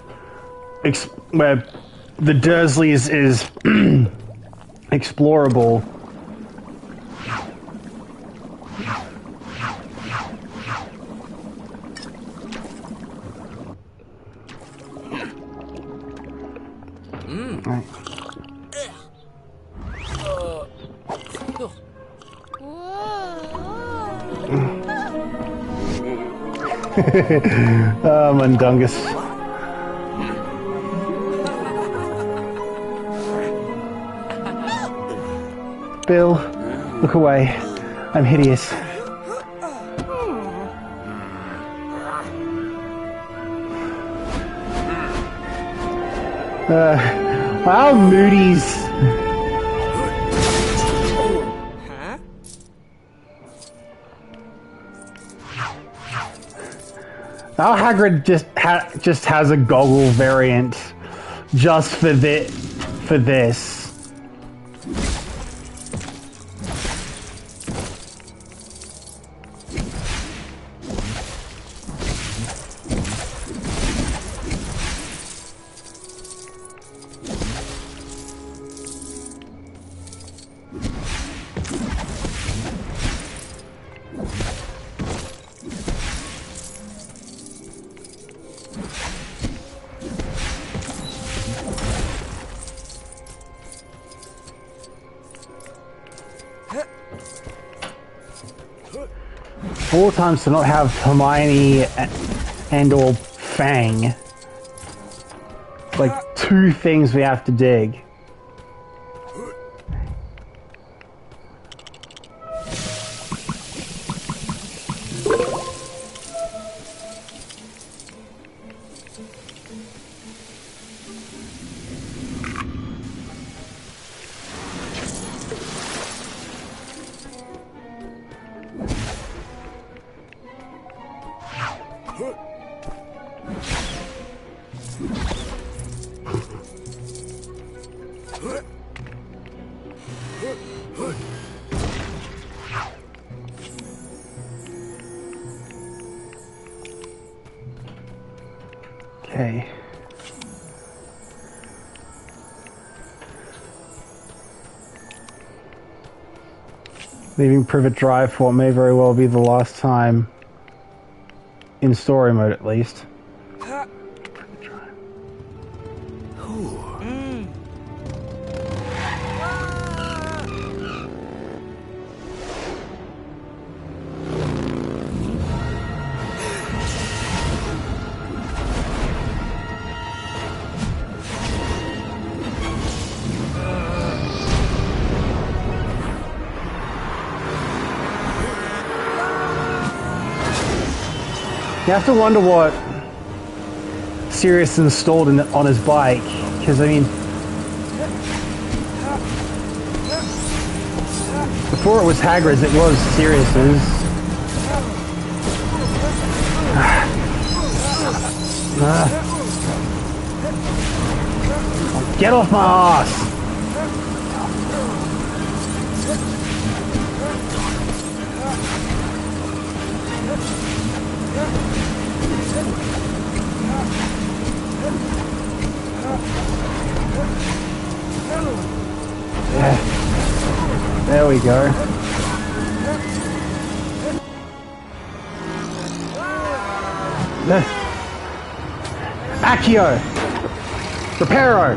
Speaker 1: the Dursleys is explorable. Mundungus. Bill, look away. I'm hideous. Our Moody's. Our Hagrid just has a goggle variant just for this. Four times to not have Hermione and or Fang. Like 2 things we have to dig. Okay. Leaving Privet Drive for what may very well be the last time in story mode, at least. Privet Drive. You have to wonder what Sirius installed on his bike, because I mean, before it was Hagrid's, it was Sirius's. Get off my ass! Yeah. There we go. Accio! Reparo!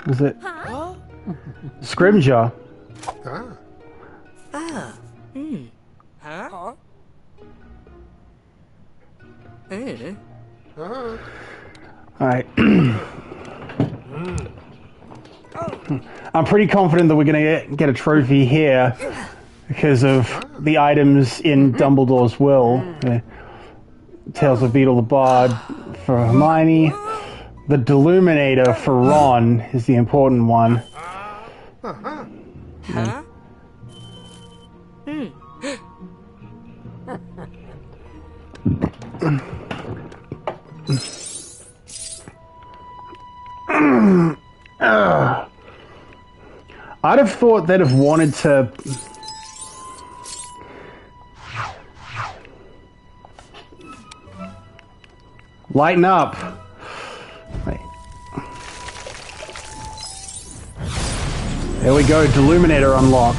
Speaker 1: Was it Scrimgeour? Alright. I'm pretty confident that we're gonna get a trophy here because of the items in Dumbledore's will. Tales of Beetle the Bard for Hermione. The Deluminator for Ron is the important one. I'd have thought they'd have wanted to lighten up. Wait. There we go, Deluminator unlocked.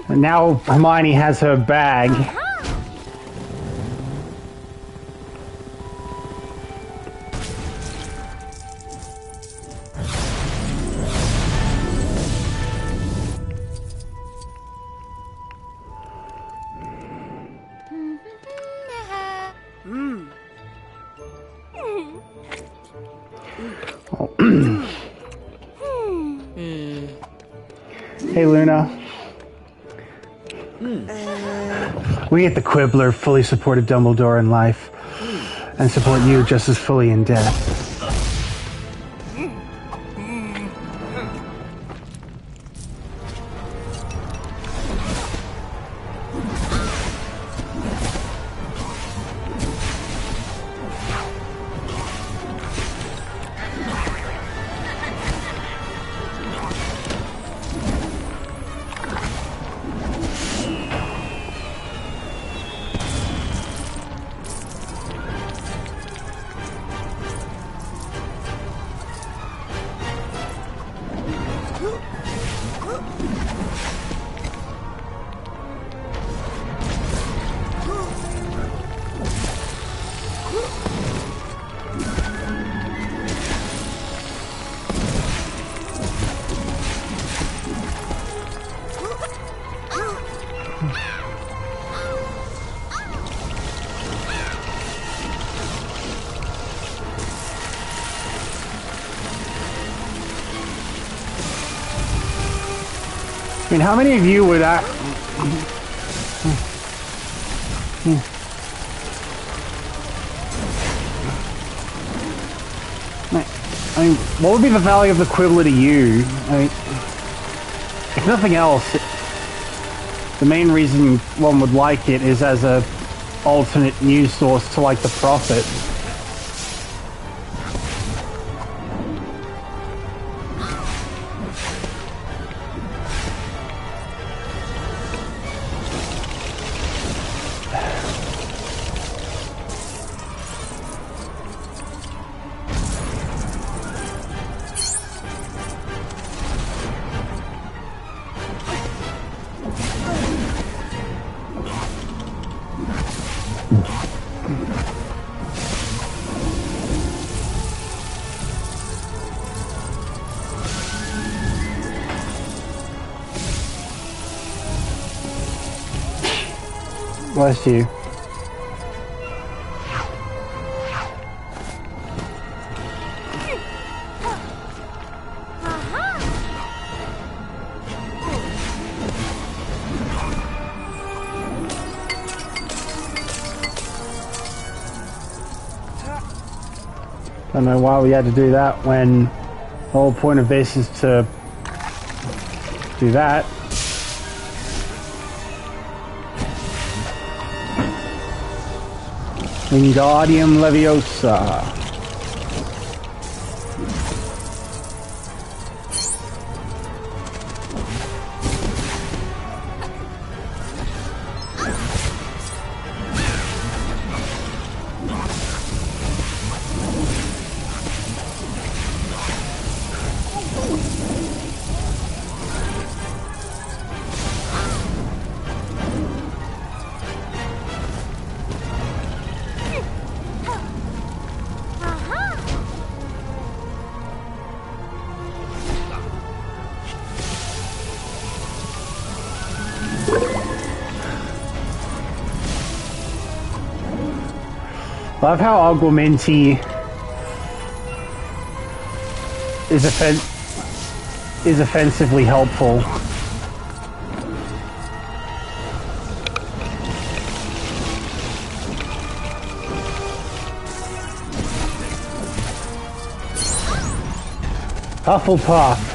Speaker 1: And now Hermione has her bag. Hey, Luna. We at the Quibbler fully supported Dumbledore in life and support you just as fully in death. I mean, how many of you would I mean, what would be the value of the Quibbler to you? I mean, if nothing else, the main reason one would like it is as a alternate news source to, like, the Prophet. Bless you. I don't know why we had to do that when the whole point of this is to do that. Wingardium Leviosa. Love how Augmenti is offensively helpful. Hufflepuff.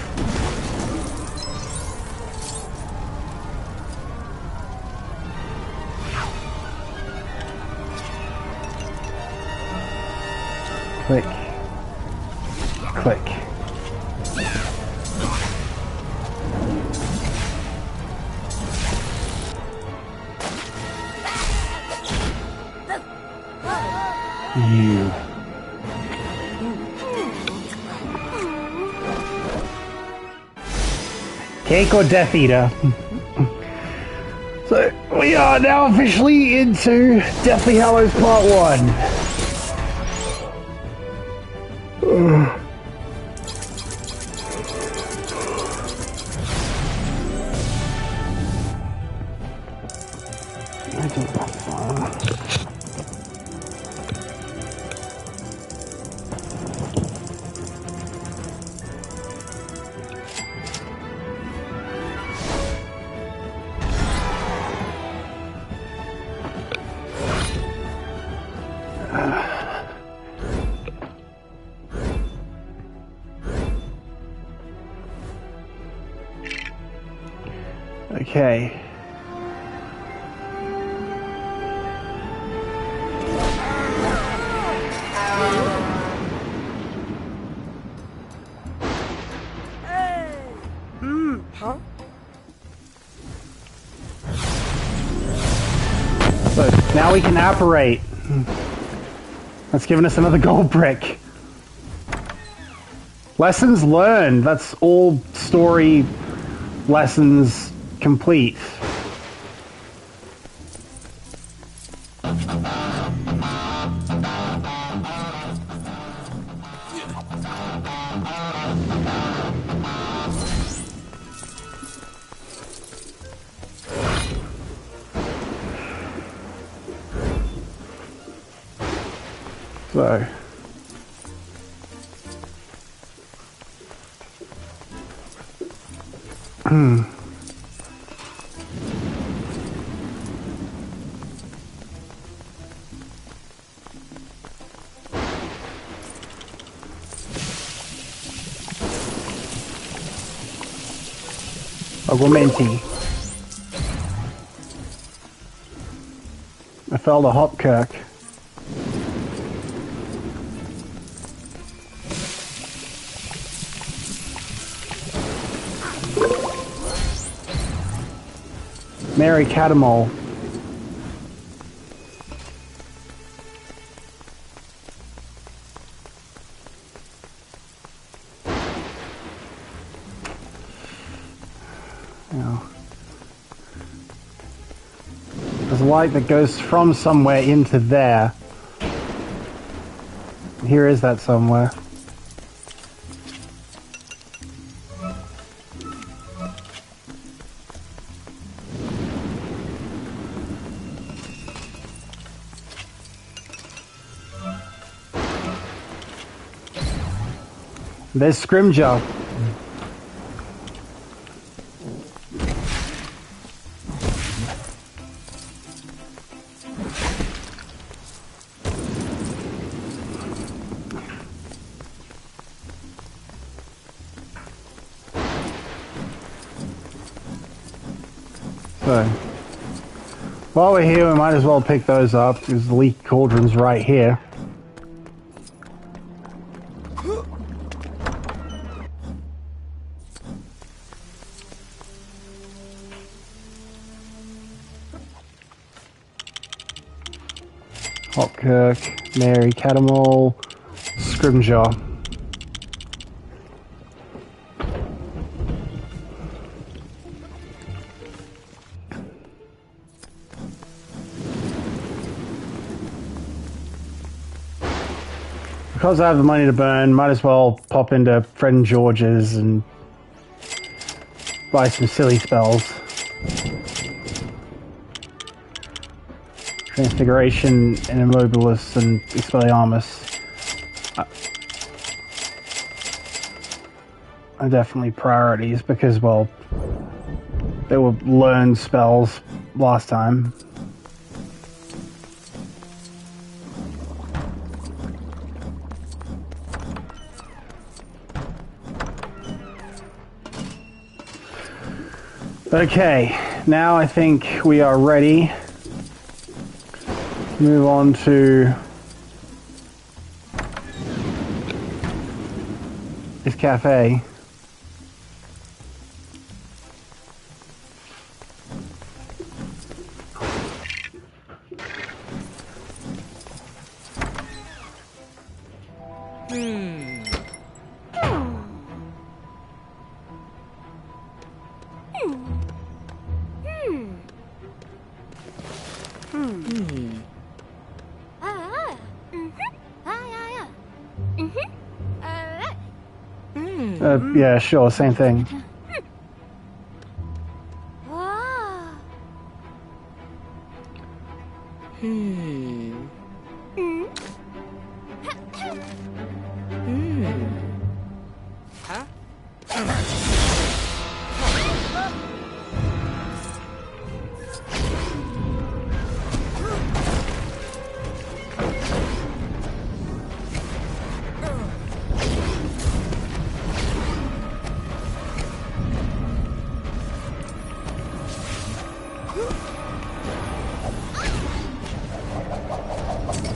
Speaker 1: Click. Click. You. Cake or Death Eater? So, we are now officially into Deathly Hallows Part 1. Okay.
Speaker 2: Huh?
Speaker 1: So now we can apparate. That's given us another gold brick. Lessons learned. That's all story lessons complete. So Augmenti. I fell to Hopkirk. Mary Catamol. There's a light that goes from somewhere into there. Here is that somewhere. There's Scrimger. So, while we're here, we might as well pick those up, because the leak cauldron's right here. Hopkirk, Mary Catamol, Scrimger. Because I have the money to burn, might as well pop into Friend George's and buy some silly spells. Transfiguration and Immobilis and Expelliarmus are definitely priorities because, well, they were learned spells last time. Okay, now I think we are ready to move on to this cafe. Yeah, sure, same thing.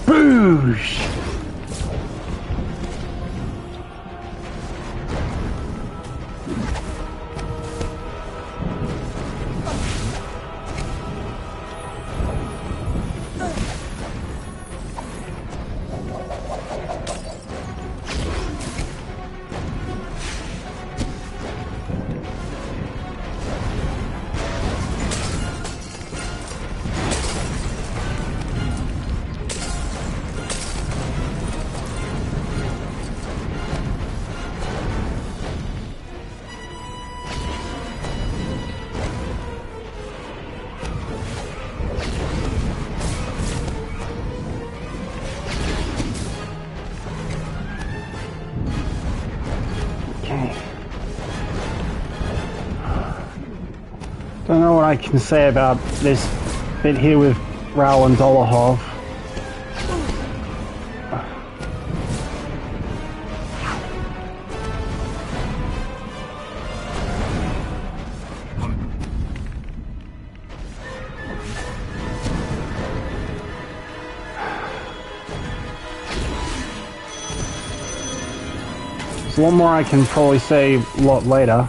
Speaker 1: Boosh! Don't know what I can say about this bit here with Raoul and Dolahov. There's a lot more I can probably say a lot later.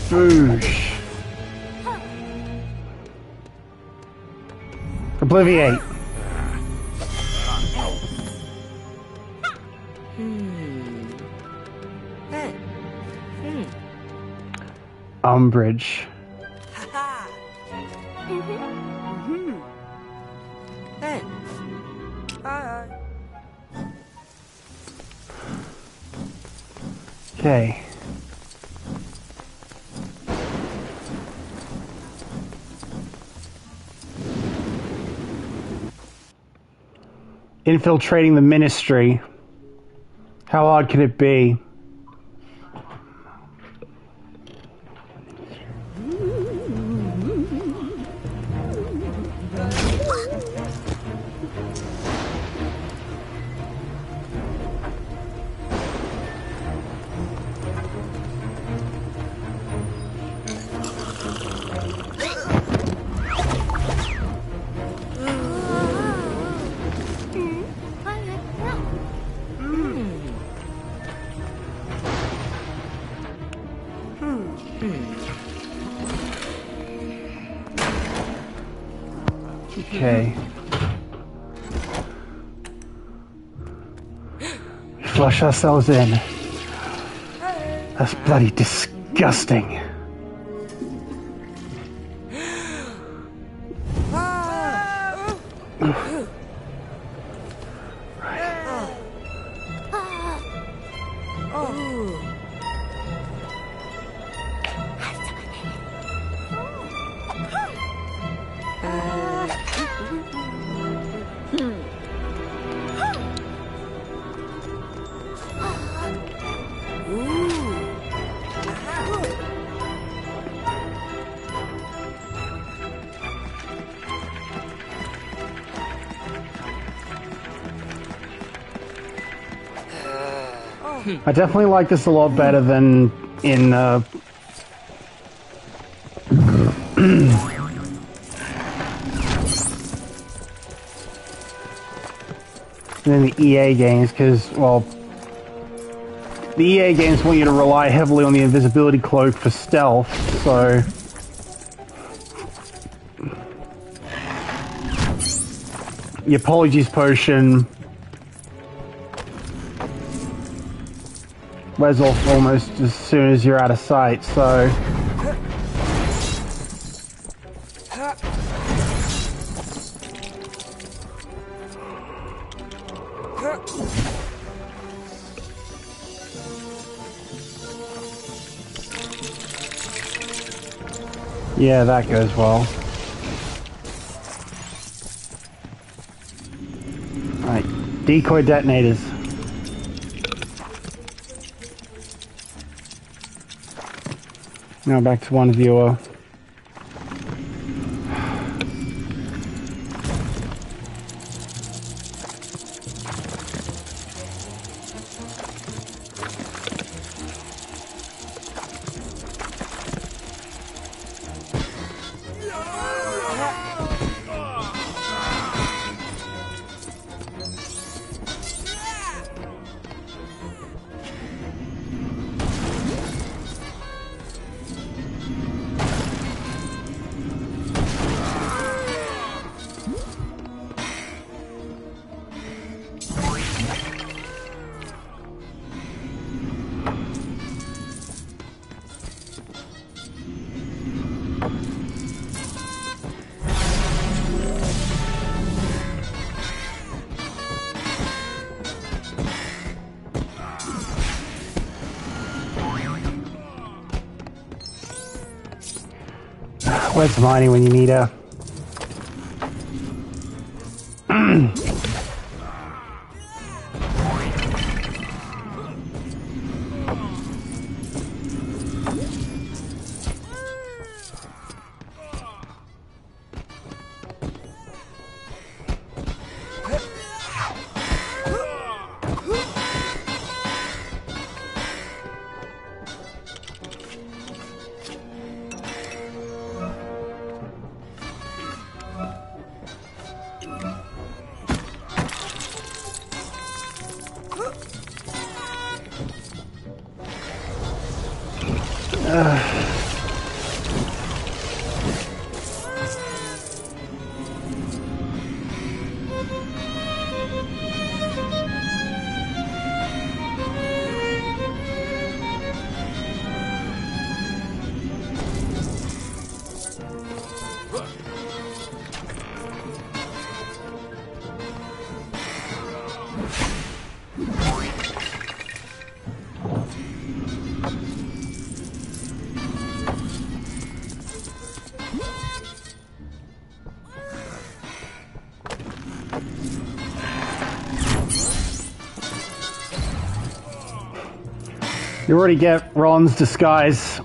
Speaker 1: Boosh. Obliviate. Umbridge.
Speaker 2: Hey. Aye.
Speaker 1: Okay. Infiltrating the ministry. How hard could it be? Okay. Flush ourselves in. That's bloody disgusting. I definitely like this a lot better than in than the EA games, because, well, the EA games want you to rely heavily on the invisibility cloak for stealth, so your apologies potion wears off almost as soon as you're out of sight, so yeah, that goes well. Alright, decoy detonators. Now back to one viewer. Where's Hermione when you need her? You already get Ron's disguise.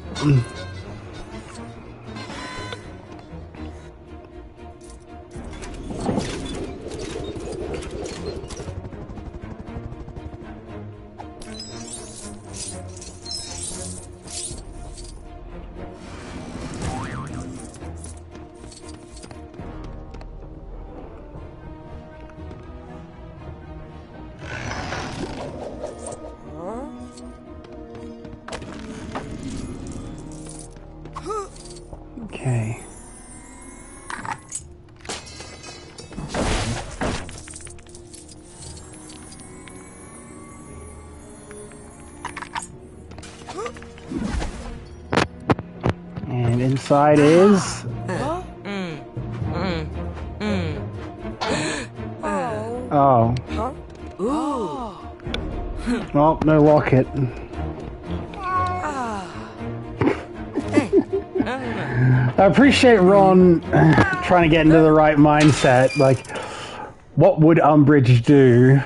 Speaker 1: Okay. And inside is... Oh. Well, no locket. I appreciate Ron trying to get into the right mindset. Like, what would Umbridge do?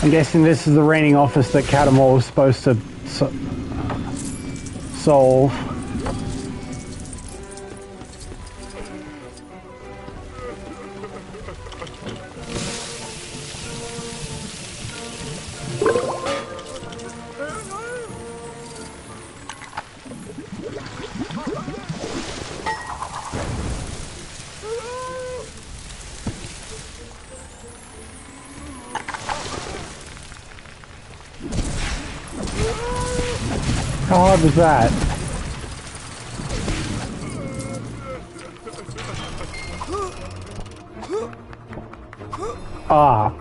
Speaker 1: I'm guessing this is the reigning office that Catamore was supposed to solve. How hard was that? Ah.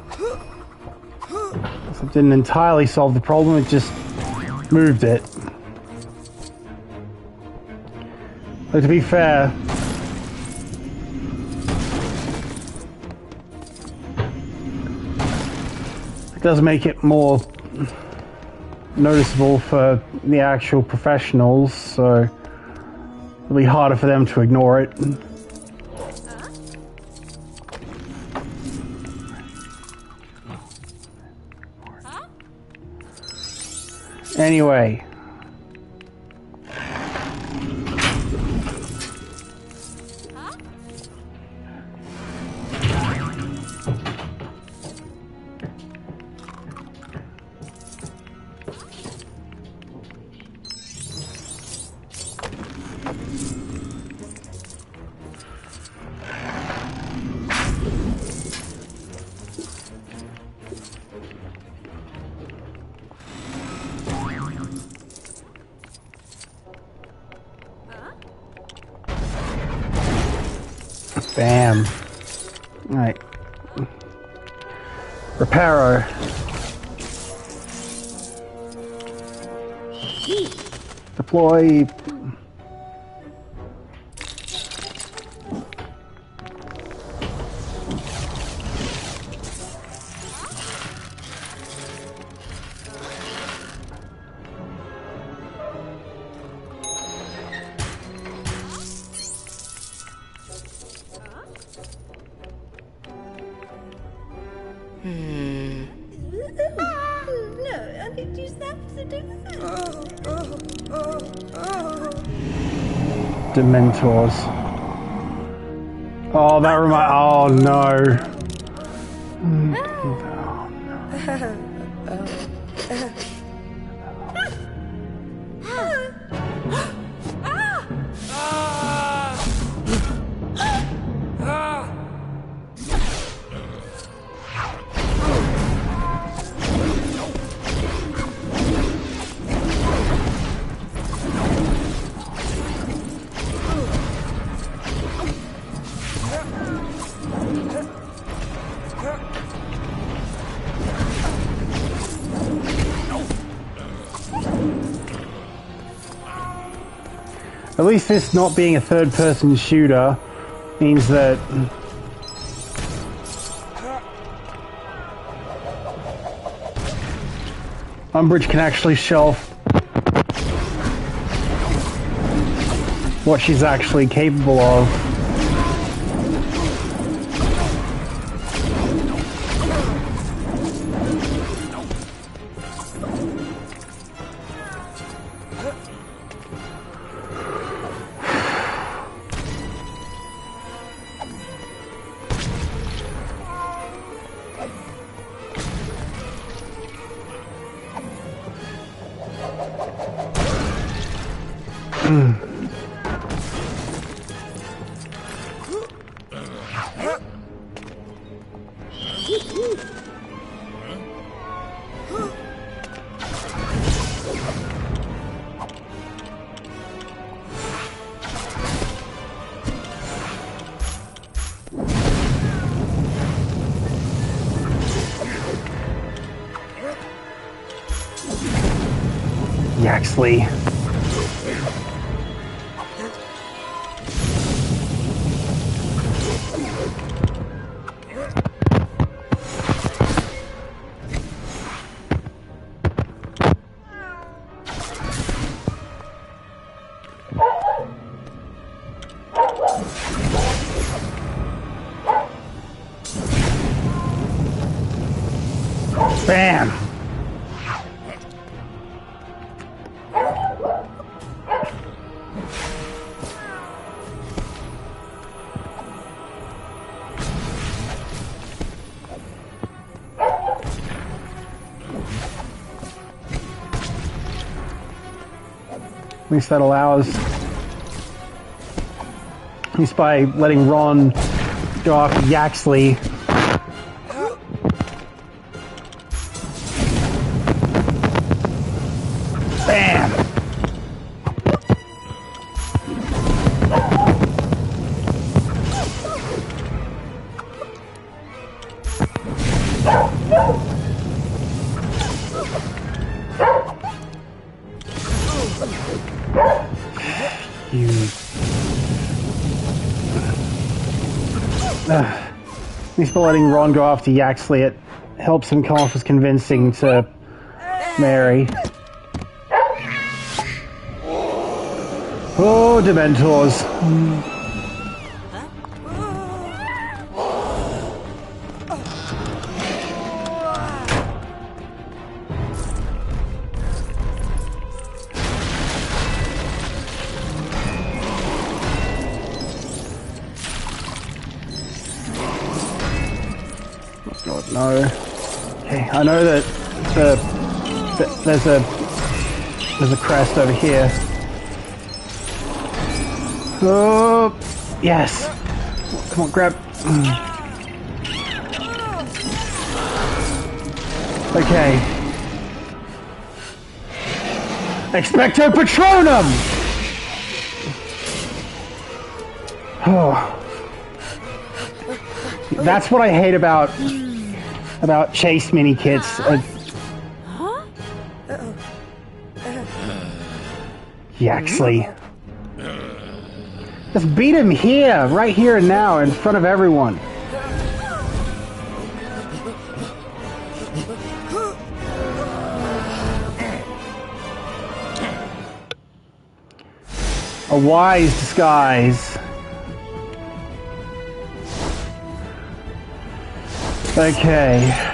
Speaker 1: So it didn't entirely solve the problem, it just moved it. But to be fair, it does make it more noticeable for the actual professionals, so it'll be harder for them to ignore it. Anyway. Bam. Alright. Reparo. Deploy. Dementors. Oh, that oh no. At least this not being a third-person shooter means that Umbridge can actually show off what she's actually capable of. Yaxley. Bam! At least that allows, at least by letting Ron go after Yaxley. Bam! You. At least by letting Ron go after Yaxley, it helps him come off as convincing to Mary. Oh, Dementors. God, no. Okay, I know that there's a crest over here. Oh, yes. Come on, grab. Okay. Expecto Patronum! Oh. That's what I hate about chase mini kits. Yaxley. Just beat him here, right here and now, in front of everyone. A wise disguise. Okay.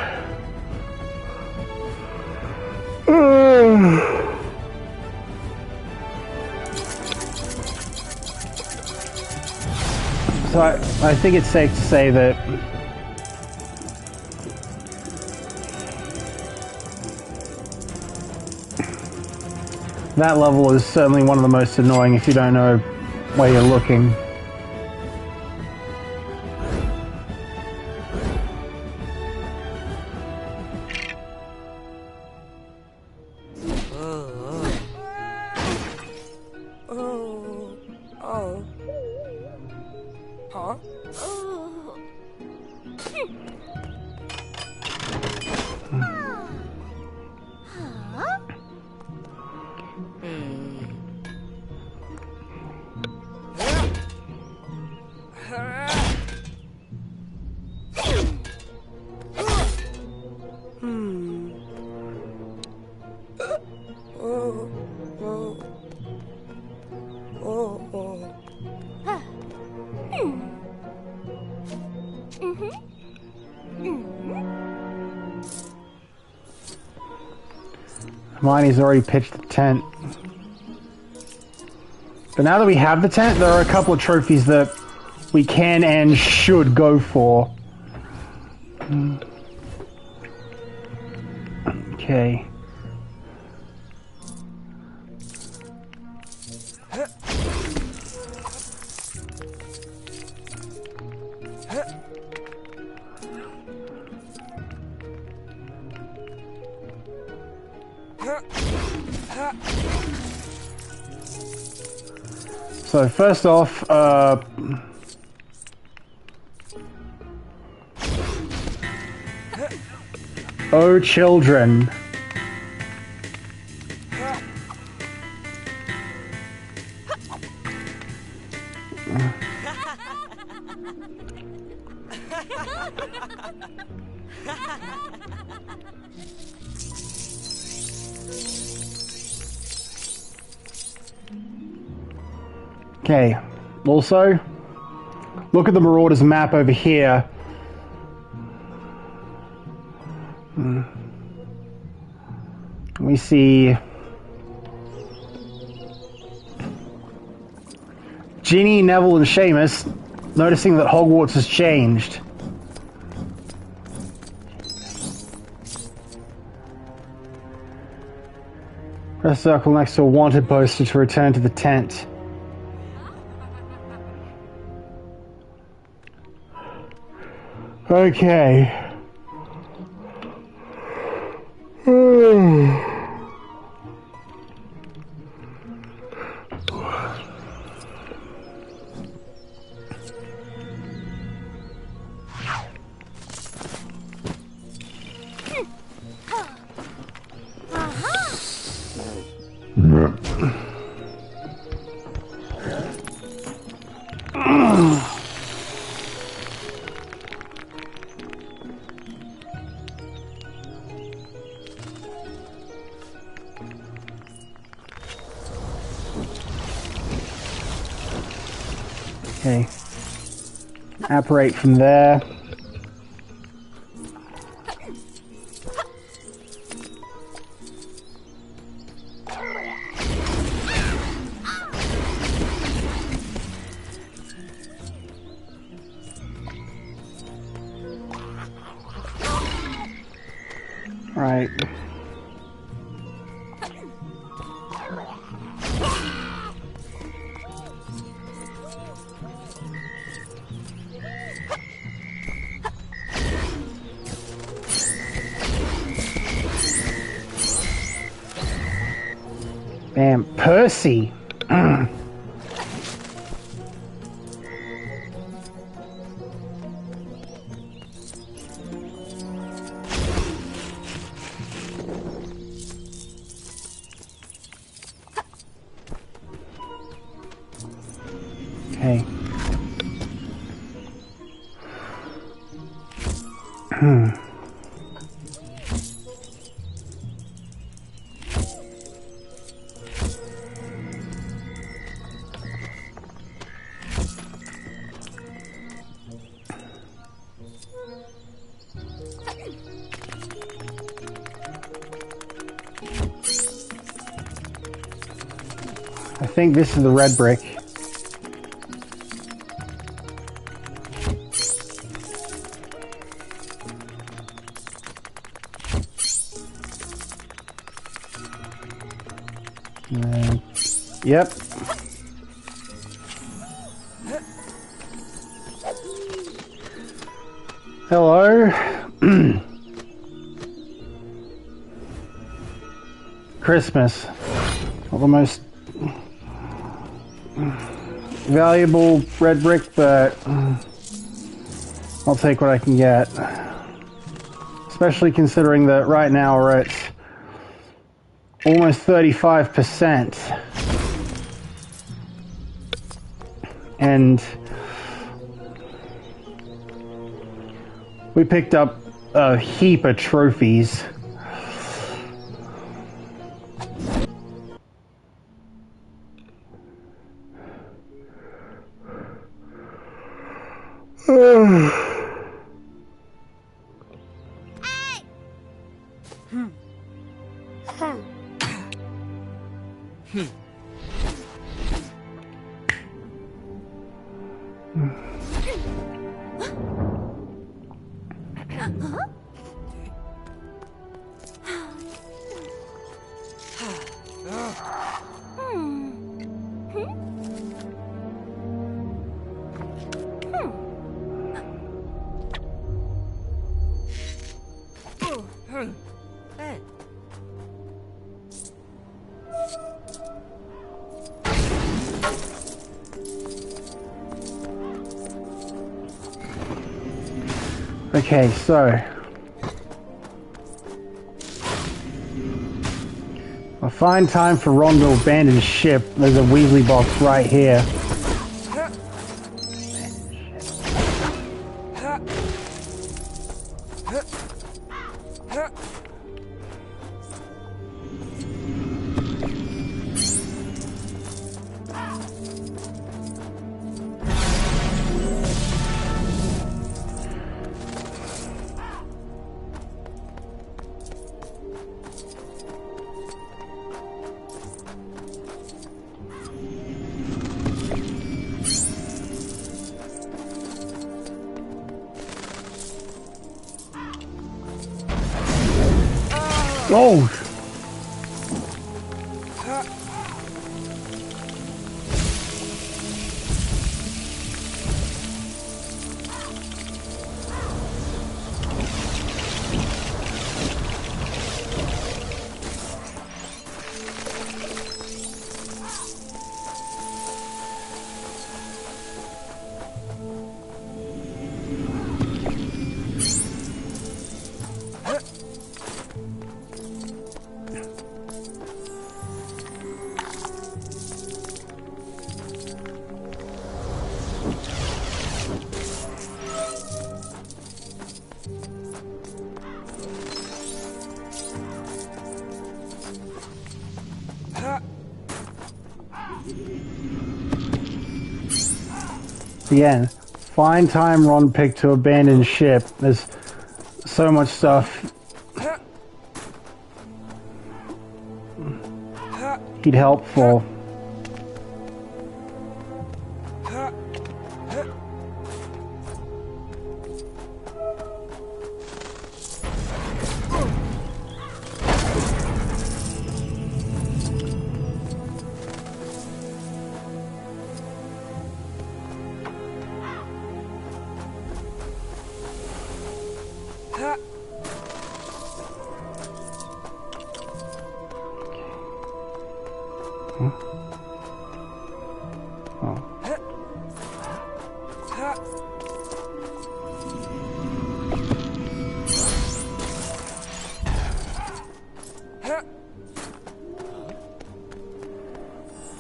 Speaker 1: So I think it's safe to say that that level is certainly one of the most annoying if you don't know where you're looking. Hermione's already pitched the tent. But now that we have the tent, there are a couple of trophies that we can and should go for. Okay. So first off, oh children. Okay, also, look at the Marauders map over here. We see Ginny, Neville, and Seamus noticing that Hogwarts has changed. Press circle next to a wanted poster to return to the tent. Okay. Okay. Apparate from there. Right. Damn, Percy. Okay. I think this is the red brick. Yep. Hello. Christmas. Not the most valuable red brick, but I'll take what I can get. Especially considering that right now we're at almost 35%. And We picked up a heap of trophies. Okay, so I'll find time for Ron to abandon ship. There's a Weasley box right here. Oh! Again, find time Ron picked to abandon ship. There's so much stuff he'd help for.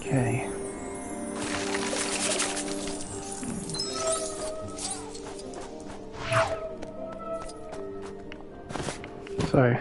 Speaker 1: Okay. So.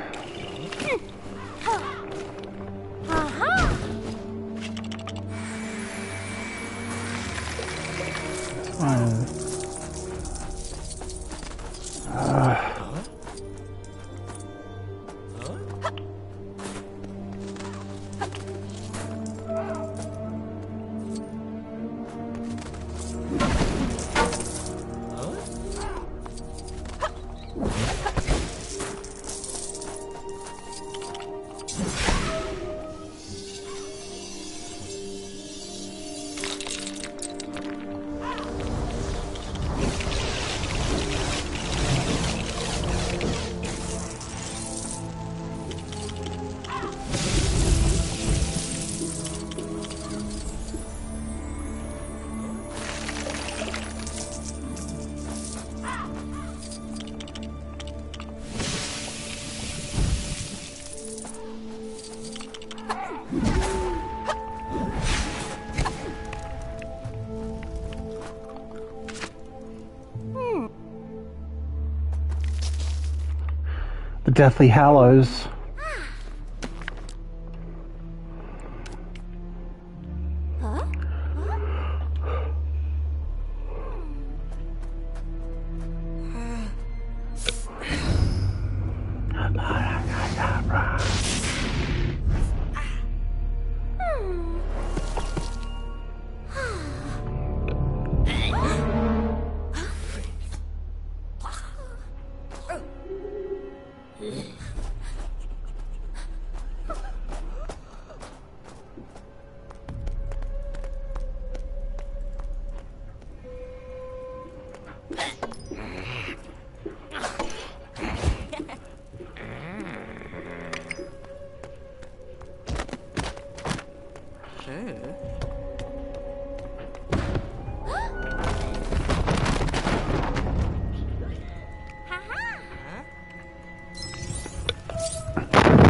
Speaker 1: The Deathly Hallows.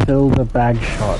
Speaker 1: Fill the bag shot.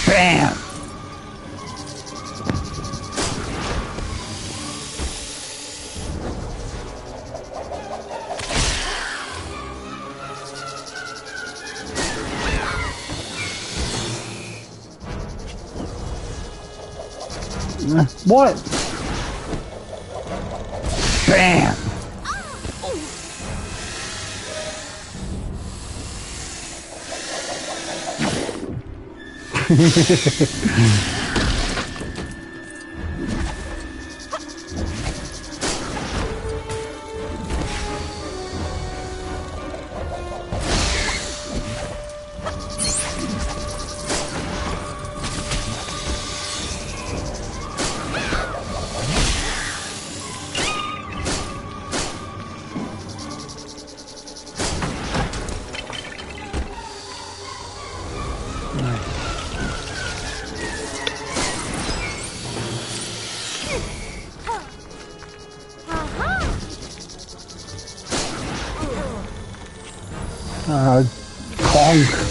Speaker 1: Bam! What? Bam! Conk.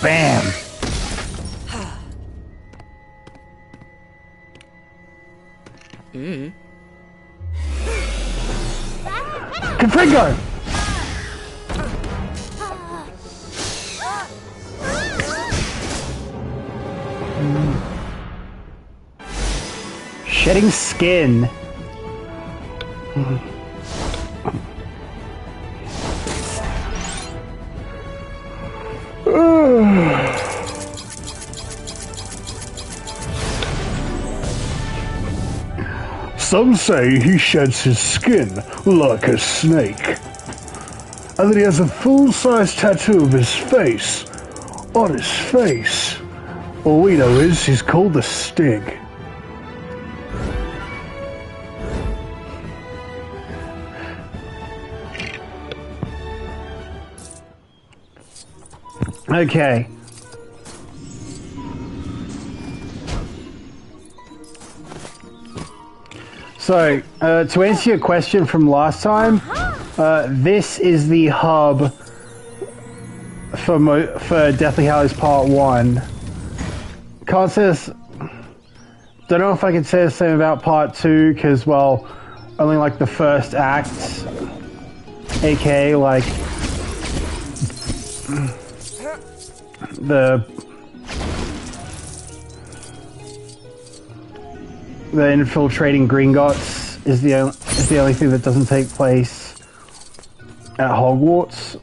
Speaker 1: Bam! Confringo! Shedding skin. Some say he sheds his skin like a snake, and that he has a full-size tattoo of his face on his face. All we know is he's called the Stig. Okay. So, to answer your question from last time, this is the hub for Deathly Hallows Part 1. Can't say this, don't know if I can say the same about Part 2, because, well, only like the first act, aka like the infiltrating Gringotts is the only thing that doesn't take place at Hogwarts.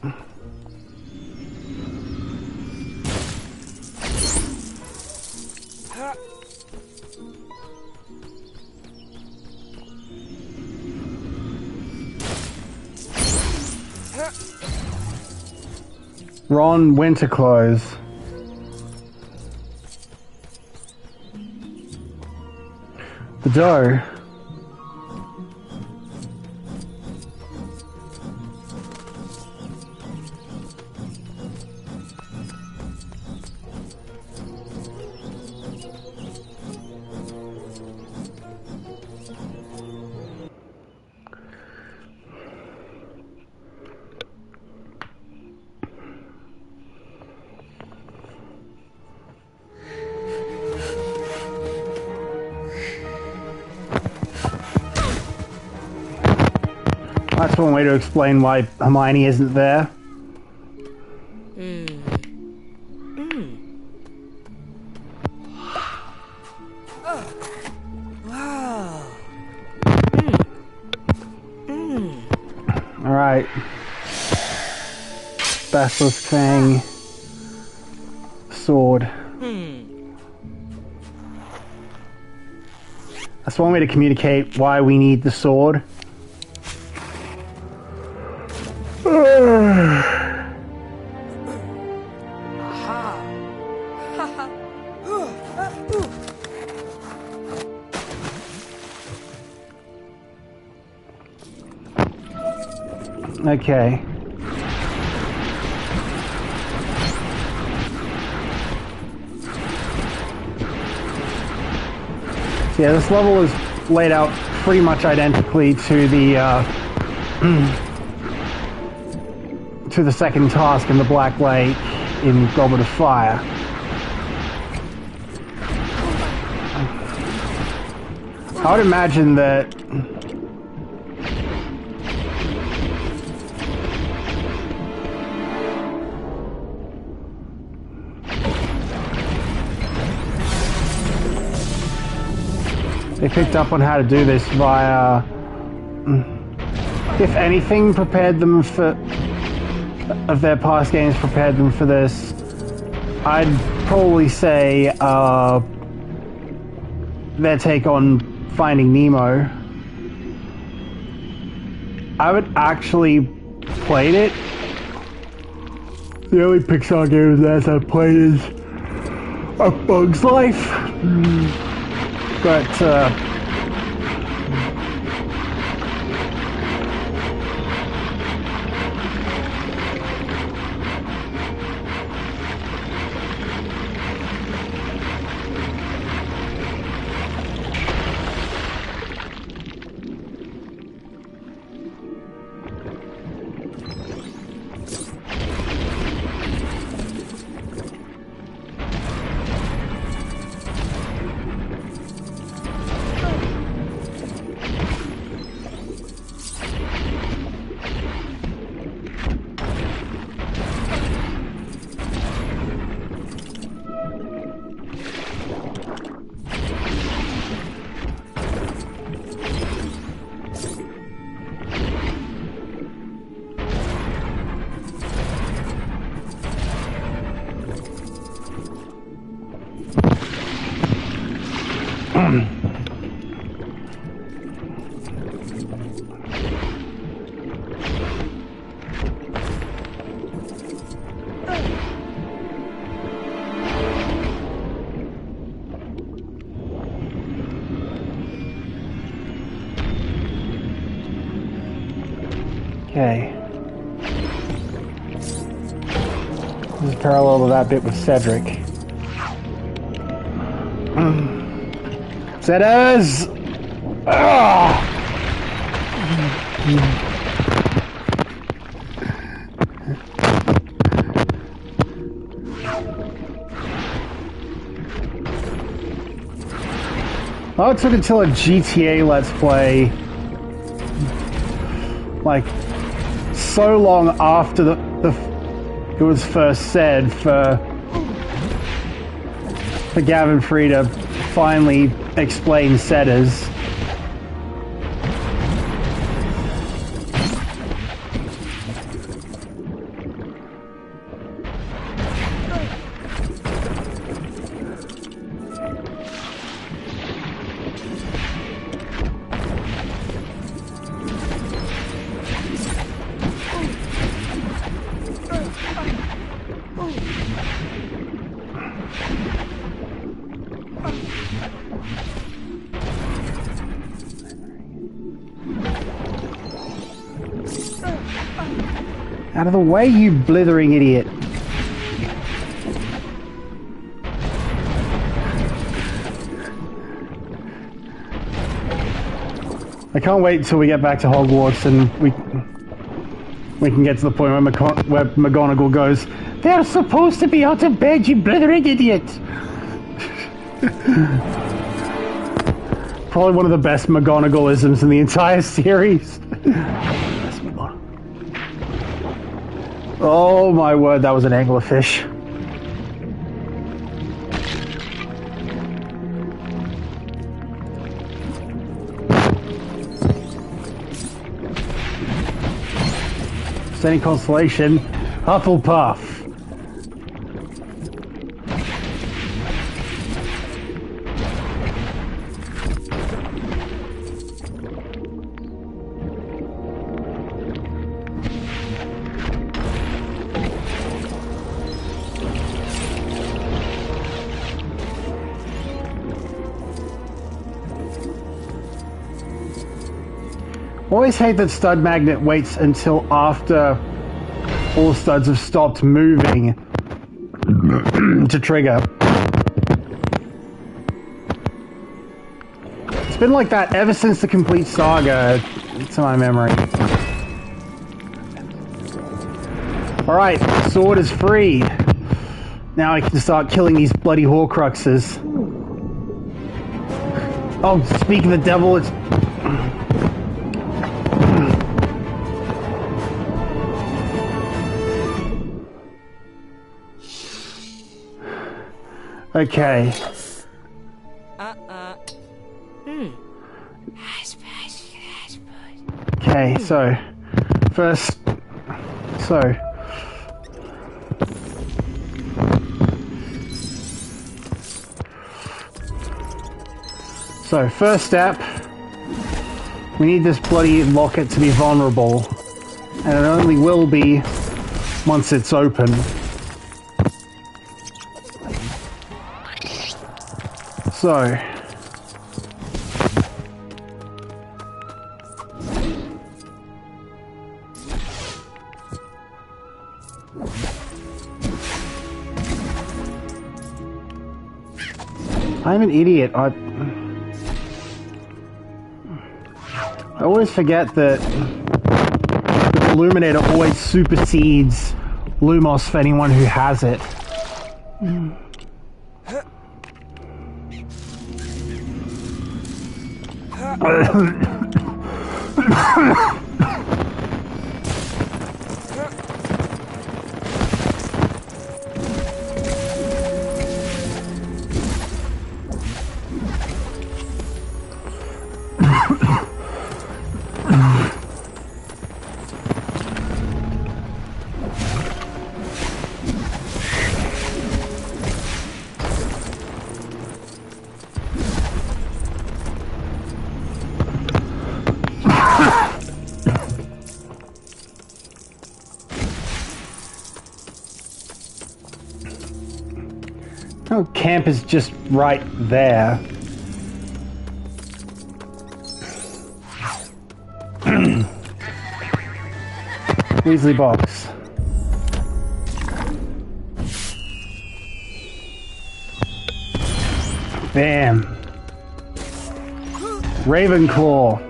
Speaker 1: Ron Winterclothes. The dough. That's one way to explain why Hermione isn't there.
Speaker 2: Wow.
Speaker 1: Alright. Basilisk Fang. Sword. That's one way to communicate why we need the sword. Okay. So yeah, this level is laid out pretty much identically to the to the second task in the Black Lake in Goblet of Fire. I would imagine that they picked up on how to do this via, if anything, prepared them for, of their past games prepared them for this. I'd probably say their take on Finding Nemo. I haven't actually played it. The only Pixar game that I've played is A Bug's Life. But Okay. This is parallel to that bit with Cedric. Setters! Ah! Oh, it took until a GTA Let's Play, like, so long after it was first said for Gavin Free to finally explain setters. Out of the way, you blithering idiot. I can't wait until we get back to Hogwarts and we can get to the point where McGonagall goes, "They're supposed to be out of bed, you blithering idiot." Probably one of the best McGonagall-isms in the entire series. Oh my word, that was an anglerfish. Any consolation, Hufflepuff. Always hate that Stud Magnet waits until after all studs have stopped moving to trigger. It's been like that ever since the complete saga, to my memory. Alright, sword is free. Now I can start killing these bloody Horcruxes. Oh, speak of the devil, it's... Okay. Okay, so first, first step, we need this bloody locket to be vulnerable, and it only will be once it's open. So, I'm an idiot. I always forget that the Illuminator always supersedes Lumos for anyone who has it. Oh, camp is just right there. Weasley box. Bam. Ravenclaw.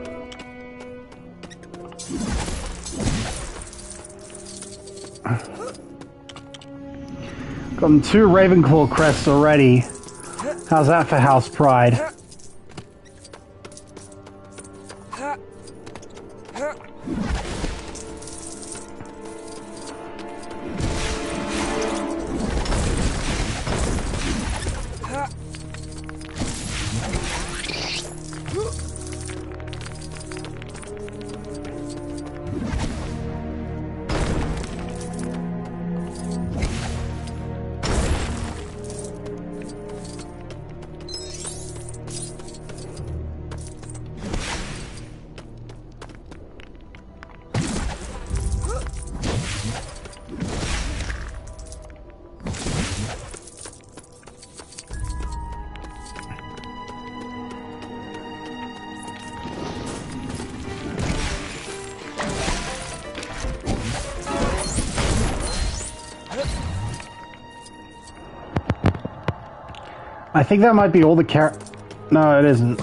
Speaker 1: Gotten 2 Ravenclaw crests already. How's that for house pride? I think that might be all the No, it isn't.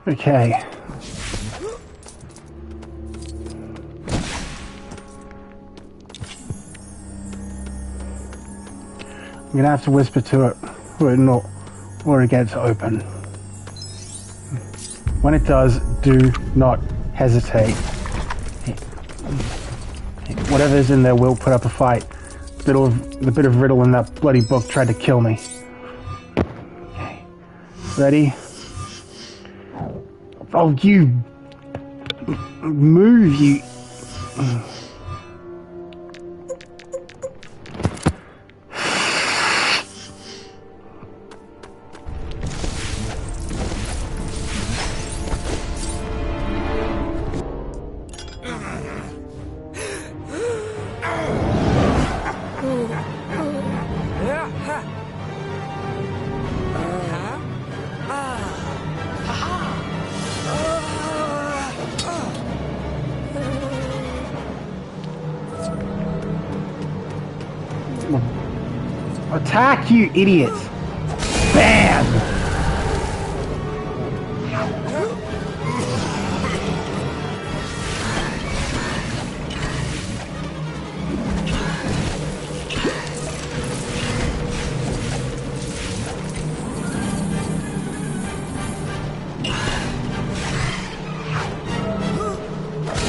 Speaker 1: Okay. I'm gonna have to whisper to it or it gets open. When it does, do not hesitate. Whatever's in there will put up a fight. The bit of riddle in that bloody book tried to kill me. Okay. Ready? Oh, you move, you. Attack, you idiots! Bam!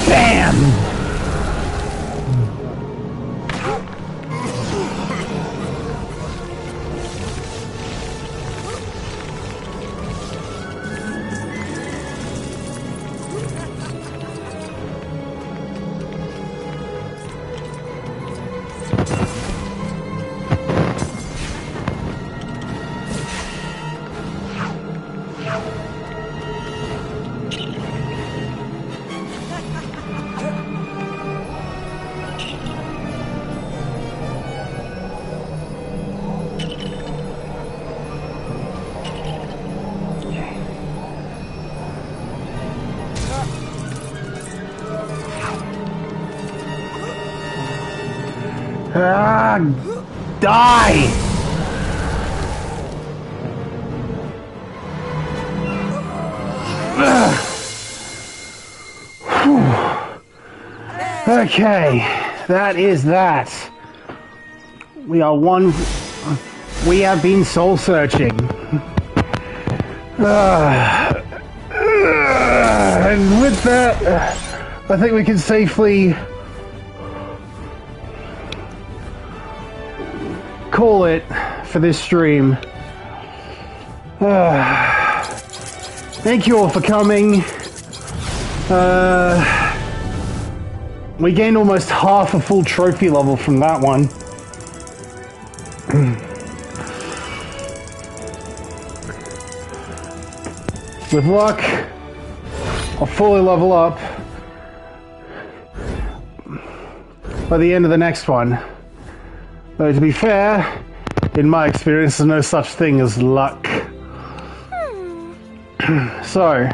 Speaker 1: Bam! Ah, die! Okay, that is that. We are one. We have been soul searching. And with that, I think we can safely call it for this stream. Thank you all for coming. We gained almost half a full trophy level from that one. With luck, I'll fully level up by the end of the next one. Though to be fair, in my experience, there's no such thing as luck. So,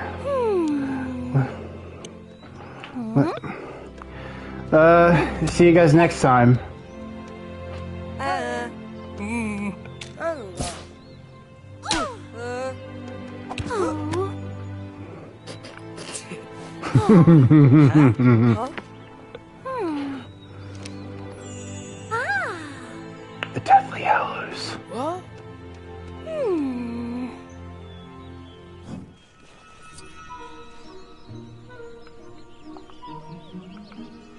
Speaker 1: see you guys next time.
Speaker 2: Huh?